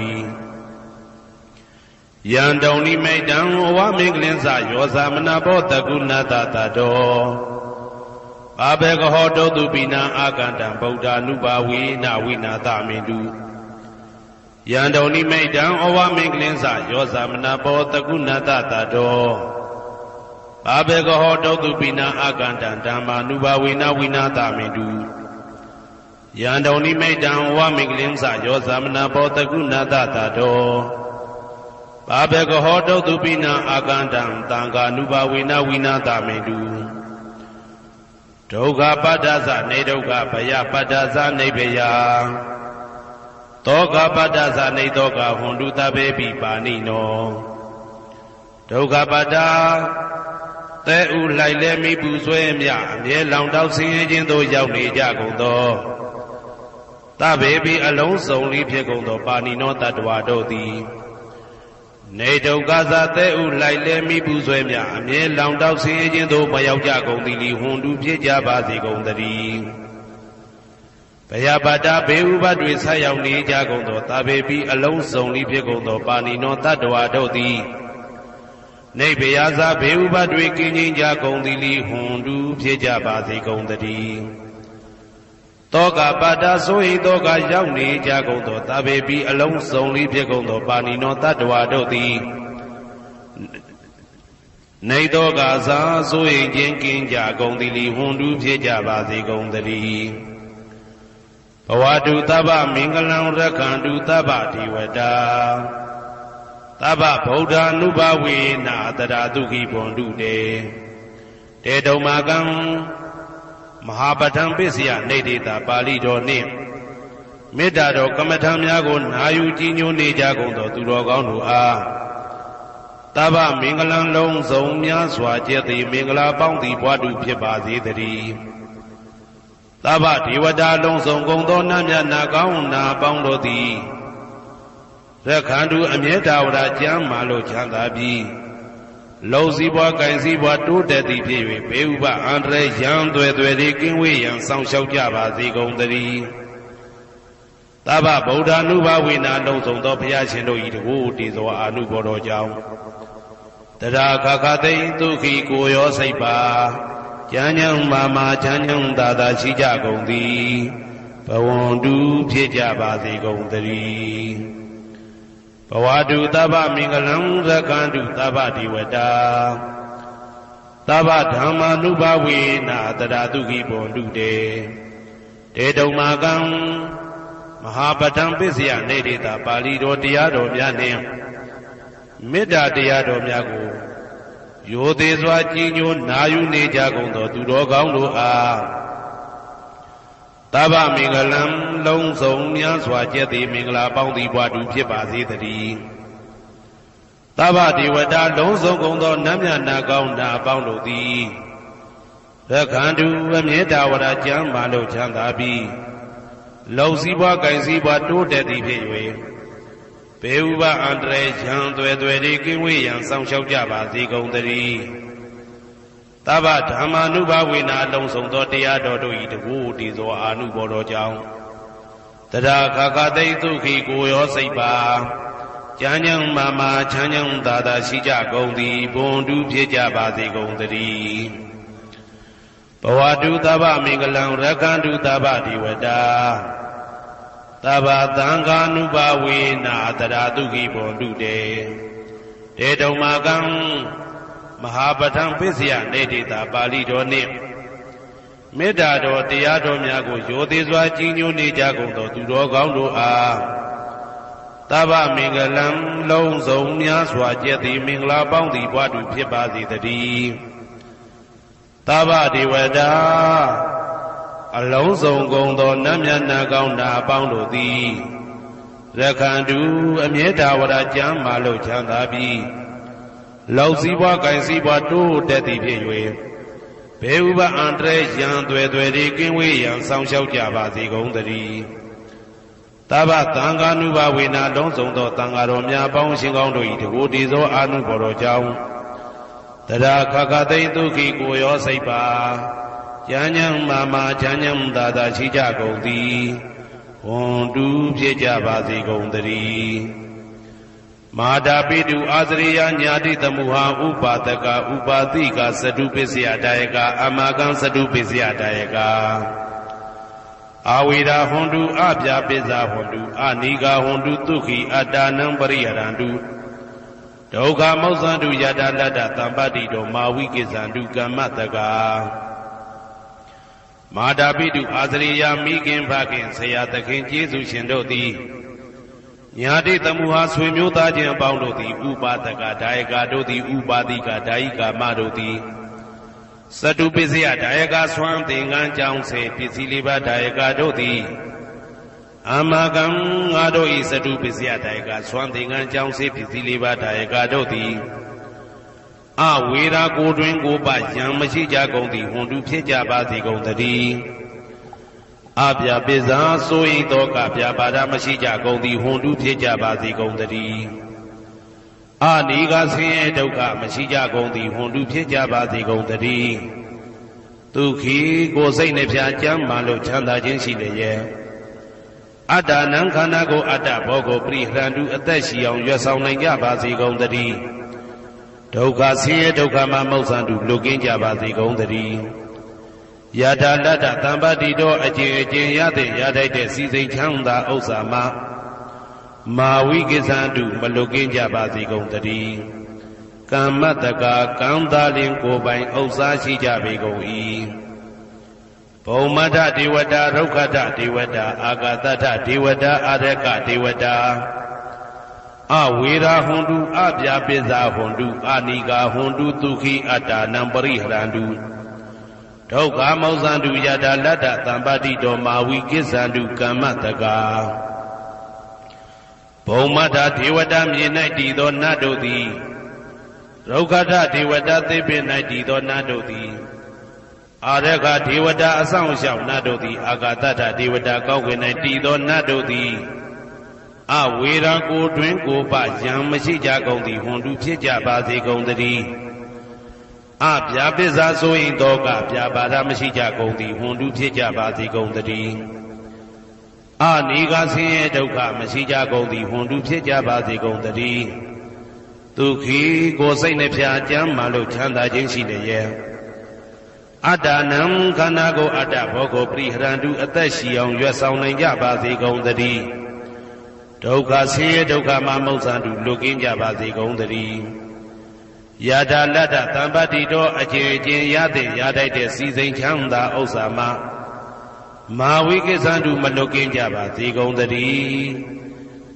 ယံတုံနိမိတံဝမင်္ဂလင်းစယောသမနာဘောတကုဏတတတောဘာဘေကဟောတုတုပိနံအာကန္တံဗုဒ္ဓ ानु ဘာဝေနဝိနာသမင်တုယံတုံနိမိတံဩဝမင်္ဂလင်းစယောသမနာဘောတကုဏတတတောဘာဘေကဟောတုတုပိနံအာကန္တံဓမ္မာနုဘာဝေနဝိနာသမင်တုယံတုံနိမိတံဩဝမင်္ဂလင်းစယောသမနာဘောတကုဏတတတောဘာဘေကဟောတုတုပိနံအာကန္တံသံဃာနုဘာဝေနဝိနာသမင်တုဩ ဒုက္ခပတ္တသနေဒုက္ခဘယပတ္တသနေဘယသောကပတ္တသနေသောကဟွန်တုတဘေပိပါဏိနောဒုက္ခပတ္တသဲဥလိုက်လဲမိပူဆွဲမြအမြဲလောင်တောက်ဆင်းရဲခြင်းသို့ရောက်နေကြကုန်သောတဘေပိအလုံးစုံလိဖြစ်ကုန်သောပါဏိနောတတ္တဝါတို့သည်နေဒုက္ခသသဲဥလိုက်လဲမိပူဆွဲမြအမြဲလောင်တောက်ဆင်းရဲခြင်းသို့မရောက်ကြကုန်သည်လီဟွန်တုဖြစ်ကြပါစေကုန်သတည်းဘယပတ္တဘေဥပတွေဆက်ရောက်နေကြကုန်သောတဘေပိအလုံးစုံလိဖြစ်ကုန်သောပါဏိနောတတ္တဝါတို့သည်နေဘယဇာဘေဥပတွေကင်းခြင်းကြကုန်သည်လီဟွန်တုဖြစ်ကြပါစေကုန်သတည်းတောကပတ္တဆိုဟိတောကရောက်နေကြကုန်သောတဘေပိအလုံးစုံလိဖြစ်ကုန်သောပါဏိနောတတ္တဝါတို့သည်နေတောကဇာဆိုဟိခြင်းကင်းကြကုန်သည်လီဟွန်တုဖြစ်ကြပါစေကုန်သတည်းဘဝတုသဗ္ဗမင်္ဂလံရက္ခန္တုသဗ္ဗဒေဝတာသဗ္ဗဗုဒ္ဓ ानु ဘဝေနာတရာတုခိဘွန်တုတေတေတုံမာကံမဟာပဋ္ဌံပစ္စယနေတေတာပါဠိတော်နှင့်မေတ္တာတော်ကမ္မထံများကိုနာယူကြည်ညိုနေကြကုန်သောသူတော်ကောင်းတို့အားသဗ္ဗမင်္ဂလံလုံးစုံများစွာကျက်သည်မင်္ဂလာပေါင်းသည်ဘွားတုဖြစ်ပါစေတည်းသဗ္ဗဒေဝတာလုံးစုံကုန်သောနတ်မြတ်နာကောင်းနာပေါင်းတို့သည်ရက္ခန္တုအမြဲတာဝရကျမ်းမာလို့ချမ်းသာပြီးလုံစည်းပွားကင်စည်းပွားတိုးတက်သည်ဖြစ်၍ဘေဥပအန္တရာယ်ရန်သွဲသွဲတွေကင်းဝေးရန်ဆောင်ရှောက်ကြပါစေကုန်သတည်းသဗ္ဗဗုဒ္ဓ ानु ဘဝေနာလုံးစုံသောဘုရားရှင်တို့၏တကူတည်သောအာနုဘောတော်ကြောင့်တရာခခသိဒုက္ခိကိုရောစိတ်ပါကျမ်းညံမာမာချမ်းညံသာသာရှိကြကုန်သည်ဘဝန္တုဖြစ်ကြပါစေကုန်သတည်းဘဝတုသဗ္ဗမင်္ဂလံရက္ခန္တုသဗ္ဗဒေဝတာသဗ္ဗဓမ္မာနုဘဝေနာတရာတုခိဘွန်တုတေတေတုံမာကံမဟာပဋ္ဌံပစ္စယနေတေတာပါဠိတော်တရားတော်များနှင့်မေတ္တာတရားတော်များကိုရိုသေစွာကြည်ညိုနာယူနေကြကုန်သောသူတော်ကောင်းတို့အားသဗ္ဗမင်္ဂလံလုံးစုံများစွာကျက်သည်မင်္ဂလာပေါင်းသည်ဘွားတုဖြစ်ပါစေတည်းသဗ္ဗဒေဝတာလုံးစုံကုန်သောနတ်မြတ်နာကောင်းနာပေါင်းတို့သည်ရက္ခန္တုအမြဲတာဝရကျမ်းမာလို့ချမ်းသာပြီးလုံစည်းပွားကင်စည်းပွားတိုးတက်သည်ဖြစ်၍ဘေဥပအန္တရာယ်ရန်သွဲသွဲတွေကင်းဝေးရန်ဆောင်ရှောက်ကြပါစေကုန်သတည်းသဗ္ဗဓမ္မာနုဘဝေနာလုံးစုံသောတရားတော်တို့၏တကူတည်သောအာနုဘောတော်ကြောင့်တရာခခသိဒုက္ခိကိုရောစိတ်ပါကျမ်းညံမာမာချမ်းညံသာသာရှိကြကုန်သည်ဘွန်တုဖြစ်ကြပါစေကုန်သတည်းဘဝတုသဗ္ဗမင်္ဂလံရက္ခန္တုသဗ္ဗဒေဝတာသဗ္ဗသံဃာနုဘဝေနာတရာတုခိဘွန်တုတေတေတုံမာကံမဟာပဋ္ဌံပစ္စယနေတေတာပါဠိတော်နှင့်မေတ္တာတော်တရားတော်များကိုရိုသေစွာကြည်ညိုနေကြကုန်သောသူတော်ကောင်းတို့အားသဗ္ဗမင်္ဂလံလုံးစုံများစွာကျက်သည်မင်္ဂလာပေါင်းသည်ဘွားတုဖြစ်ပါစေတည်းသဗ္ဗဒေဝတာအလုံးစုံကုန်သောနတ်မြတ်နာကောင်းနာပေါင်းတို့သည်ရက္ခန္တုအမြဲတာဝရကျမ်းမာလို့ချမ်းသာပြီးလောက်စည်းပွားကင်စည်းပွားတိုးတက်သည်ဖြစ်၍ဘေဥပအန္တရာယ်ရန်သွဲသွဲတွေကင်းဝေးရန်ဆောင်ရှောက်ကြပါစေကုန်သတည်းသဗ္ဗသံဃာနုဘဝေနာလုံးစုံသောသံဃာတော်များပေါင်းရှင်ကောင်းတို့၏တကူတည်သောအာနုဘော်တော်ကြောင့်တရာခခသိဒုက္ခိကိုရောစိတ်ပါကျမ်းညံမာမာချမ်းညံသာသာရှိကြကုန်သည်ဘွန်တုဖြစ်ကြပါစေကုန်သတည်းမာတာပိတုအာသရိယညာတိသမုဟာဥပါဒကဥပါတိကသတုပစ္စယဒါယကအမကံသတုပစ္စယဒါယကအာဝေရာဟွန်တုအပြာပိဇာဟွန်တုအနိဂါဟွန်တုဒုက္ခိအတ္တနံပရိဟရန္တုဒုက္ခမောဇန္တုယတာလတ္တသံပတ္တိတောမာဝိကိဇန္တုကမ္မတကမာတာပိတုအာသရိယမိခင်ဖခင်ဆရာသခင်ကျေးဇူးရှင်တို့သည်ညာတိသမုဟာဆွေမျိုးသားချင်းအပေါင်းတို့သည်ဥပါဒကဒါယကတို့သည်ဥပါတိကဒါယိကာမတို့သည် စတုပစ္စယဒါယကဆွမ်းသင်္ကန်းကြောင်းစေပစ္စည်းလေးပါးဒါယကတို့သည်အာမကံငါတို့ဤစတုပစ္စယဒါယကဆွမ်းသင်္ကန်းကြောင်းစေပစ္စည်းလေးပါးဒါယကတို့သည်အဝေရာကိုတွင်ကိုပယံမရှိကြကုန်သည်ဟွန်တုဖြစ်ကြပါစေကုန်သတည်းအပြပိဇာဆိုရင်တော့ကပြပါဒမရှိကြကုန်သည်ဟွန်တုဖြစ်ကြပါစေကုန်သတည်းအာနိကဆင်းရဲဒုက္ခမရှိကြကုန်သည်ဟွန်တုဖြစ်ကြပါစေကုန်သတည်းဒုက္ခိကိုယ်စိတ်နှပြကျမ်းမာလို့ချမ်းသာခြင်းရှိလျက်အတ္တနံခန္ဓာကိုအတ္တဘောကိုပရိဟရန္တုအသက်ရှိအောင်ရွတ်ဆောင်နိုင်ကြပါစေကုန်သတည်းဒုက္ခဆင်းရဲဒုက္ခမှာမௌဆန္တုလွတ်ကင်းကြပါစေကုန်သတည်းယထာလတ္တသံပါတိတော်အကျင့်အကျင့်ရတဲ့ရထိုက်တဲ့စီစိန်ချမ်းသာဥစ္စာမှာမာဝိကိသန္တုမလွတ်ကင်းကြပါစေကုန်သတည်းကမ္မတကာကံသာလင်ကိုယ်ပိုင်ဥစ္စာရှိကြပေကုန်၏ဘုံမထဒေဝတာရုက္ခထဒေဝတာအာဂတထဒေဝတာအာရကဒေဝတာအဝေရာဟွန်တုအပြာပိဇာဟွန်တုအာနိကာဟွန်တုဒုက္ခိအတ္တနံပရိဟရန္တုဒုက္ခမောဇန္တုယတာလတ္တသံပါတိတော်မာဝိကိစ္ဆန္တုကမ္မတကာဘုံမထဒေဝတာမြေ၌တည်သောနတ်တို့သည်ရုက္ခထဒေဝတာသေပင်၌တည်သောနတ်တို့သည်အာရခဒေဝတာအဆောင်ရှောက်နတ်တို့သည်အာဂတထဒေဝတာကောက်ွယ်၌တည်သောနတ်တို့သည်အဝေရာကိုတွင်ကိုပယံမရှိကြကုန်သည်ဟွန်တုဖြစ်ကြပါစေကုန်သတည်းအပြာပိဇာဆိုရင်တော့ကပြာပါဒမရှိကြကုန်သည်ဟွန်တုဖြစ်ကြပါစေကုန်သတည်းအနိကဆင်းရဲဒုက္ခမရှိကြကုန်သည်ဟွန်တုဖြစ်ကြပါစေကုန်သတည်းဒုက္ခိကိုယ်စိတ်နှပြကျမ်းမာလို့ချမ်းသာခြင်းရှိလျက်အတ္တနံခန္ဓာကိုအတ္တဘောကိုပရိဟရန္တုအသက်ရှိအောင်ရွတ်ဆောင်နိုင်ကြပါစေကုန်သတည်းဒုက္ခဆင်းရဲဒုက္ခမှာမௌဆန္တုလွတ်ကင်းကြပါစေကုန်သတည်းယထာလတ္တသံပါတိတော်အကျင့်အကျင့်ရတဲ့ရထိုက်တဲ့စီစိန်ချမ်းသာဥစ္စာမှာမာဝိကိစ္ဆန္တုမလွတ်ကင်းကြပါစေကုန်သတည်း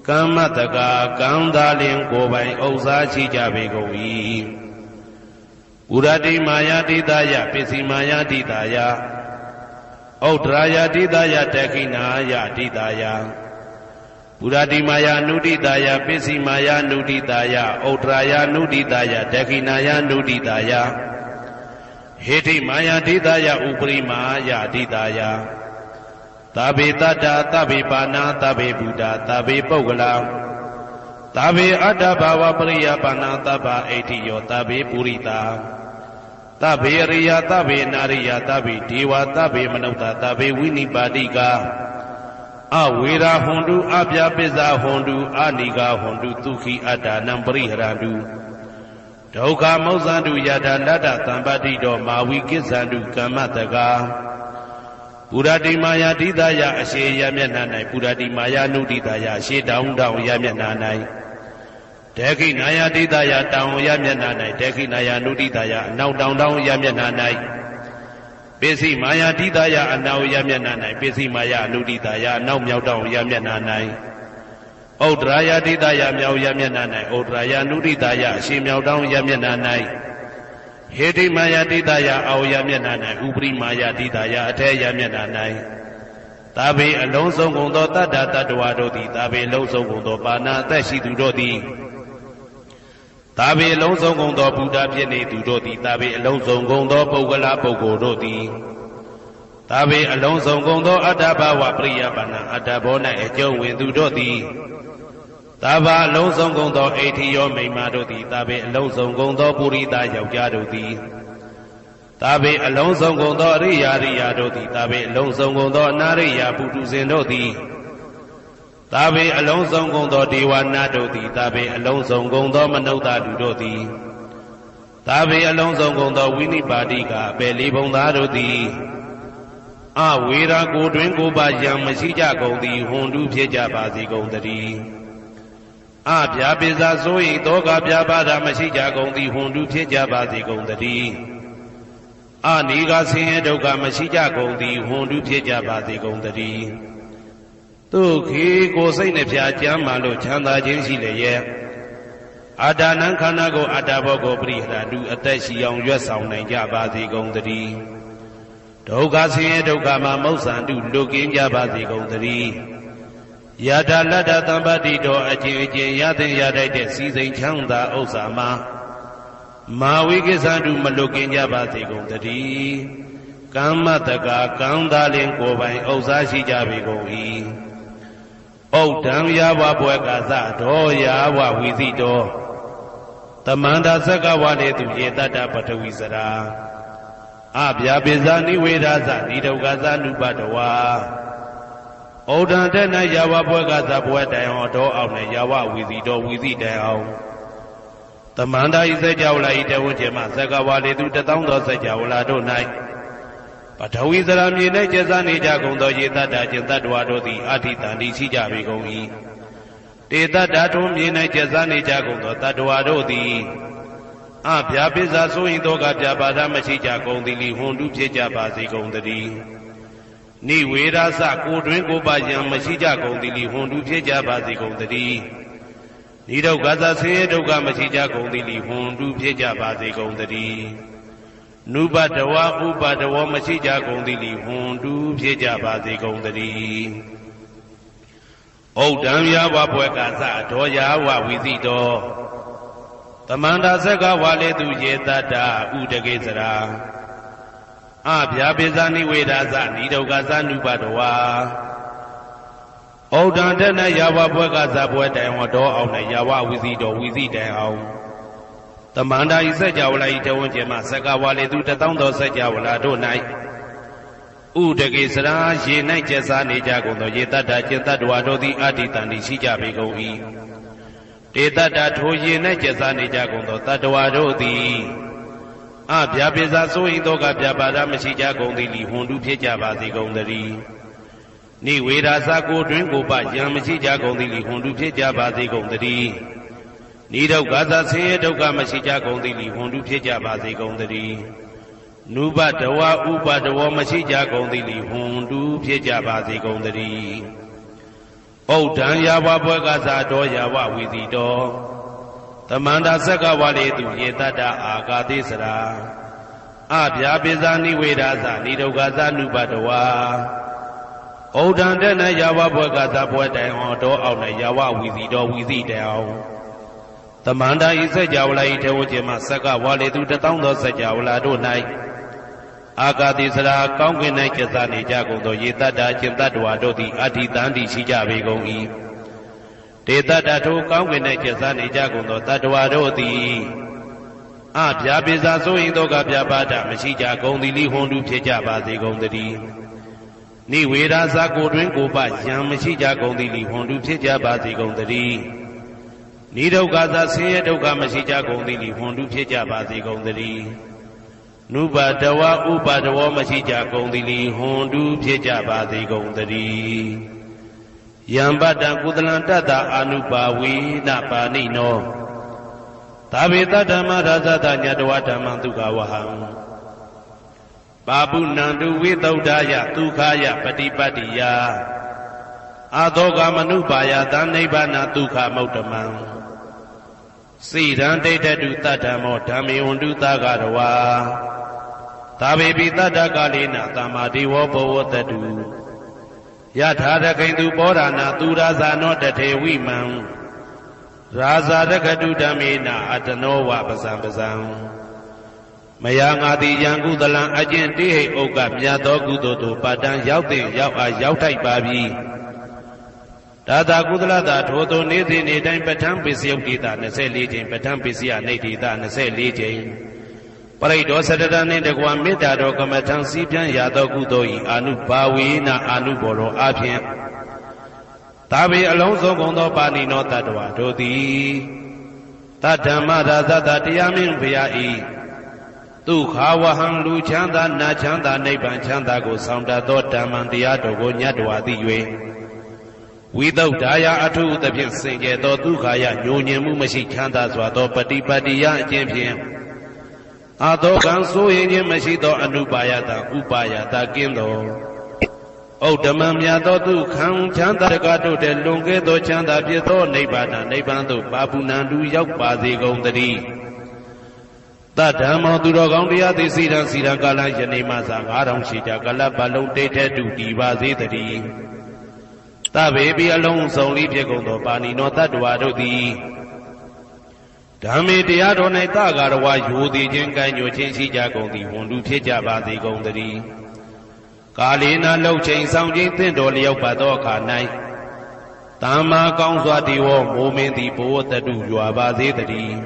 ကမ္မတကာကံသာလင်ကိုယ်ပိုင်ဥစ္စာရှိကြပေကုန်၏ဥရတိမာယာတိတယပစ္စည်းမာယာတိတယဥဒ္ဒရာယတိတယတက္ခိနာယတိတယပုရတိမာယာနုဒိတာယပစ္စည်းမာယာနုဒိတာယဥဒ္ဒရာယနုဒိတာယဒက္ခိနာယနုဒိတာယဟေတိမာယာဒိတာယဥပရိမာယာဒိတာယသဗ္ဗေတတ္တာသဗ္ဗေပါဏာသဗ္ဗေဗုဒ္ဓသဗ္ဗေပုဂ္ဂလာသဗ္ဗေအတ္တဘာဝပရိယပါဏာသဗ္ဗဣတိယောသဗ္ဗေပုရိတာသဗ္ဗေရိယသဗ္ဗေနာရိယသဗ္ဗေဒေဝသဗ္ဗေမနုဿသဗ္ဗေဝိနိပါတိကအဝေရာဟွန်တုအပြာပိဇာဟွန်တုအာနိကာဟွန်တုဒုက္ခိအတ္တနံပရိဟရန္တုဒုက္ခမောဇန္တုယထာလတ္တသံပါတိတော်မာဝိကိစ္ဆန္တုကမ္မတကာပုရတိမာယာတိတယအရှိယမျက်နှာ၌ပုရတိမာယာနုဒိတယအရှိတောင်တောင်ယမျက်နှာ၌ဒေခိနာယာတိတယတောင်ယမျက်နှာ၌ဒေခိနာယာနုဒိတယအနောက်တောင်တောင်ယမျက်နှာ၌ပိစိမာယာတိတယအနောက်ယမျက်နှာ၌ပိစိမာယာအနုဒိတယအနောက်မြောက်တောင်ယမျက်နှာ၌ဥဒ္ဒရာယတိတယမြောက်ယမျက်နှာ၌ဥဒ္ဒရာယနုဒိတယအရှိမြောက်တောင်ယမျက်နှာ၌ဟေတိမာယာတိတယအောယမျက်နှာ၌ဥပရိမာယာတိတယအထေယမျက်နှာ၌သာဘေအလုံးစုံကုန်သောတတ္တတ္တဝါတို့သည်သာဘေလုံးစုံကုန်သောပါဏာအသက်ရှိသူတို့သည်သာဘေအလုံးစုံကုန်သောဘုရားဖြစ်နေသူတို့သည်သာဘေအလုံးစုံကုန်သောပုဂ္ဂလာပုဂ္ဂိုလ်တို့သည်သာဘေအလုံးစုံကုန်သောအတ္တဘာဝပရိယပါဏာအတ္တဘော၌အကျုံးဝင်သူတို့သည်သာဘာအလုံးစုံကုန်သောအိဋ္ဌိယောမိမ္မာတို့သည်သာဘေအလုံးစုံကုန်သောပုရိသယောက်ျားတို့သည်သာဘေအလုံးစုံကုန်သောအရိယာရိယာတို့သည်သာဘေအလုံးစုံကုန်သောအနာရိယာပုထုဇဉ်တို့သည်သာဘေအလုံးစုံကုန်သောဒေဝနာတို့သည်သာဘေအလုံးစုံကုန်သောမနုဿလူတို့သည်သာဘေအလုံးစုံကုန်သောဝိနိပါတိကအပေလေးဘုံသားတို့သည်အဝေရာကိုတွင်ကိုပါယံမရှိကြကုန်သည်ဟွန်တုဖြစ်ကြပါစေကုန်သတည်းအပြာပိဇာဆိုရင်တောကပြပါဒမရှိကြကုန်သည်ဟွန်တုဖြစ်ကြပါစေကုန်သတည်းအနိကဆင်းရဲဒုက္ခမရှိကြကုန်သည်ဟွန်တုဖြစ်ကြပါစေကုန်သတည်းဒုက္ခိကိုယ်စိတ်နှပြကျမ်းမာလို့ချမ်းသာခြင်းရှိလျက် အာဒါနံခန္ဓာကိုအတ္တဘောကိုပရိဟရတုအသက်ရှိအောင်ရွတ်ဆောင်နိုင်ကြပါစေကုန်သတည်းဒုက္ခဆင်းရဲဒုက္ခမှာမௌဆန္တုလွတ်ကင်းကြပါစေကုန်သတည်းယထာလတ္တသံပတ္တိတော်အကျဉ်အကျဉ်ရသင်ရတတ်တဲ့စီစိန်ချမ်းသာဥစ္စာမှာမာဝိကိစ္ဆန္တုမလွတ်ကင်းကြပါစေကုန်သတည်းကမ္မတကာကံသာလင်ကိုယ်ပိုင်ဥစ္စာရှိကြပေကုန်၏ဩဒံယာဝဘွယ်ကာသတော်ယာဝဝီသိတော်သမန္တာသက္ကဝါလေသူယေတတ္တပထဝီစရာအဗျာပိဇာနိဝေဒသနိဒုက္ခသနုပတဝါဩဒံတဲ့၌ယာဝဘွယ်ကာသဘွယ်တိုင်အောင်တော်အောင်နဲ့ယာဝဝီသိတော်ဝီသိတိုင်အောင်သမန္တာဤစကြဝဠာဤတဝန်းကျမသက္ကဝါလေသူတသောသောစကြဝဠာတို့၌ပထဝီစရာမြေ၌ကျက်စားနေကြကုန်သောယေတ္တကျင်တ္တဝါတို့သည်အာထိတန်တိရှိကြပေကုန်၏တေတ္တထုံးမြေ၌ကျက်စားနေကြကုန်သောတတ္တဝါတို့သည်အဗျာပိဇာဆိုရင်တော့ကဗျာပါဒမရှိကြကုန်သည်လိဟွန်တုဖြစ်ကြပါစေကုန်သတည်းနိဝေရသကိုတွင်ကိုပါယံမရှိကြကုန်သည်လိဟွန်တုဖြစ်ကြပါစေကုန်သတည်းနိဒုက္ခသဆင်းရဲဒုက္ခမရှိကြကုန်သည်လိဟွန်တုဖြစ်ကြပါစေကုန်သတည်းနုပတဝဥပတဝမရှိကြကုန်သည်လိဟွန်တုဖြစ်ကြပါစေကုန်သတည်းဩဒံယာဝဘွယ်ကာသဒောယာဝဝီသိတောသမန္တာသက္ကဝါလေသူယေတတ္တဥဒကေစရာအဗျာပိဇာနိဝေဒသနိဒုက္ခသနုပတဝါဩဒံတဲ့၌ယာဝဘွယ်ကာသဘွယ်တိုင်ဟောတော်အောင်နဲ့ယာဝဝီသိတောဝီသိတိုင်အောင်သမန္တာဤစကြဝဠာဤတဝန်းကျင်မှသက္ကဝါလေသူတသောသောစကြဝဠာတို့၌ဥဒကေစရာရေ၌ကျက်စားနေကြကုန်သောယေတ္တကျင်တ္တဝါတို့သည်အာတိတန်တိရှိကြပေကုန်၏တေတ္တထိုရေ၌ကျက်စားနေကြကုန်သောတတ္တဝါတို့သည်အဗျာပိဇာဆိုရင်တော့ကဗျာပါဒမရှိကြကုန်သည်လိဟွန်တုဖြစ်ကြပါစေကုန်သတည်းနိဝေဒသကိုတွင်ကိုပယံမရှိကြကုန်သည်လိဟွန်တုဖြစ်ကြပါစေကုန်သတည်းနိဒုက္ခသဆင်းရဲဒုက္ခမရှိကြကုန်သည်လိဟွန်တုဖြစ်ကြပါစေကုန်သတည်းနုပတဝဥပတဝမရှိကြကုန်သည်လိဟွန်တုဖြစ်ကြပါစေကုန်သတည်းဩဒံယာဝဘွယ်ကာသတော်ယာဝဝီသိတော်သမန္တာသက္ကဝါလေသူယေတတ္တအာကာသေစရာအဗျာပိဇာနိဝေဒသနိဒုက္ခသနုပတဝါဩဒံတဲ့၌ယာဝဘွယ်ကာသဘွယ်တိုင်အောင်တော်အောင်နဲ့ယာဝဝီသိတော်ဝီသိတိုင်အောင်သမန္တာဤစကြဝဠာဤထေဝကျမသက္ကဝါလေသူတသောသောစကြဝဠာတို့၌အာကာတိစရာကောင်းကင်၌ကျက်စားနေကြကုန်သောယေတ္တကျင်တ္တဝါတို့သည်အာထိတန်တိရှိကြပေကုန်၏တေတ္တထိုကောင်းကင်၌ကျက်စားနေကြကုန်သောတတ္တဝါတို့သည်အဗျာပိဇာဆိုရင်တော့ကဗျာပါဒမရှိကြကုန်သည်လိဟွန်တုဖြစ်ကြပါစေကုန်သတည်းနိဝေဒသကိုတွင်ကိုပယံမရှိကြကုန်သည်လိဟွန်တုဖြစ်ကြပါစေကုန်သတည်းနိဒုက္ခသဆင်းရဲဒုက္ခမရှိကြကုန်သည်လိဟွန်တုဖြစ်ကြပါစေကုန်သတည်းနုပတဝဥပတဝမရှိကြကုန်သည်လိဟွန်တုဖြစ်ကြပါစေကုန်သတည်းယံပတ္တံကုသလံတတ္တအာနုပါဝေနပါဏိနောသာဝေတဓမ္မရာဇတညတဝဓမ္မံဒုက္ခဝဟံပါပုဏ္ဏံတုဝိသုဒ္ဓယဒုက္ခယပฏิပတ္တိယအာသောကမနုပါယသနိဗ္ဗာနဒုက္ခမုတ္တမံစိရံဒိဋ္ဌတုတတ္တမောဓမ္မေဝန္တုသဂရဝါသာဝေပိတတ္တကာလေနသမ္မာဒေဝဘဝတတုယထာရခိန်သူပောရဏသူရာဇာနောတထေဝိမံရာဇာရကတုဓမ္မေနအတနောဝပဇံပဇံမယငါတိယံကုသလံအကျင့်တိဟိဥက္ကမြတ်သောကုသိုလ်တို့ပါတံရောက်တဲ့ရောက်အားရောက်ထိုက်ပါပြီဒါသာကုသလတာထိုသို့နေ့စဉ်နေ့တိုင်းပဋ္ဌာန်းပစ္စယုတ်တိတာ24ကြိမ်ပဋ္ဌာန်းပစ္စယနိဋ္ဌိတာ24ကြိမ်ပရိဒောစတတနှင့်တကွာမေတ္တာတော်ကမ္မထံစည်းပြန်ရသောကုသိုလ်ဤအာနုဘာဝေနအာနုဘောရောအဖြင့်သာဝေအလုံးစုံကုန်သောပါဏိနောတတ္တဝါတို့သည်တဓမ္မရာဇတတရားမင်းဘုရားဤဒုက္ခဝဟံလူချမ်းသာနာချမ်းသာနိဗ္ဗာန်ချမ်းသာကိုဆောင်တတ်သောဓမ္မံတရားတော်ကိုညတ်တော်သိ၍ဝိသုဒ္ဓါယအထုသဖြင့်စင်ကြယ်သောဒုက္ခယညိုညင်မှုမရှိချမ်းသာစွာသောပฏิပတ္တိယအကျင့်ဖြင့်အာသောကံဆိုရင်ခြင်းမရှိသောအနုပါယတာဥပါယတာကင်းသော ဩဓမ္မမြတ်သောသူခံချမ်းသာတကားတို့တဲ့လွန်ကဲသောချမ်းသာဖြစ်သောနိဗ္ဗာန်နိဗ္ဗာန်သို့ပါပုဏ္ဏတူရောက်ပါစေကုန်သတည်းတဓမ္မောသူတော်ကောင်းတရားသည်စီရန်ကာလယနေ့မှစ9000ရှိကြကလပ်ပတ်လုံးတိတ်တဲ့တူတည်ပါစေတည်းတဗေပိအလုံးစုံလေးဖြစ်ကုန်သောပါဏိနောတတ္တဝါတို့သည်ဓမ္မေတရားတော်၌တကာရဝယူသည်ချင်းကံညွှန်ချင်းရှိကြကုန်သည်ဝန်လူဖြစ်ကြပါစေကုန်သတည်းကာလေနာလှုပ်ချိန်ဆောင်ခြင်းသင့်တော်လျောက်ပါသောအခါ၌တမ္မာကောင်းစွာတည်ဝမိုးမင်းသည်ဘိုးတတုရွာပါစေတည်း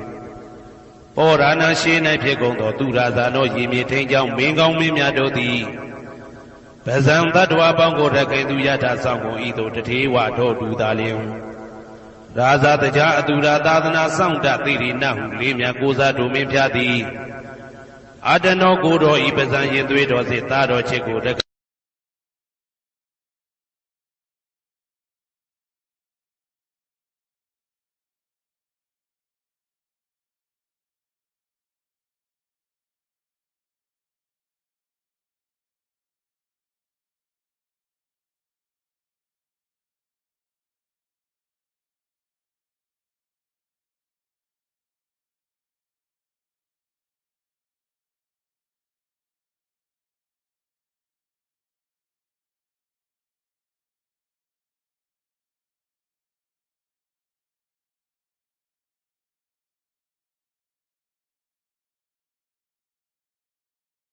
ပောရဏရှိ၌ဖြစ်ကုန်သောသူရာဇာတို့ရေမြေထိန်ကြောင့်မင်းကောင်းမင်းများတို့သည်ဗဇံတတ္တဝါပေါင်းကိုရခိုင်သူယထာဆောင်ကိုဤသို့တထေဝတို့တူသာလျင်ရာဇာတကြားအတူရာသာသနာဆောင်တသိရိနဟုလေးမြတ်ကိုစားတို့မင်းဖျားသည်အတနောကိုတော်ဤပဇံရင်သွေးတော်စေသားတော်ချစ်ကိုရ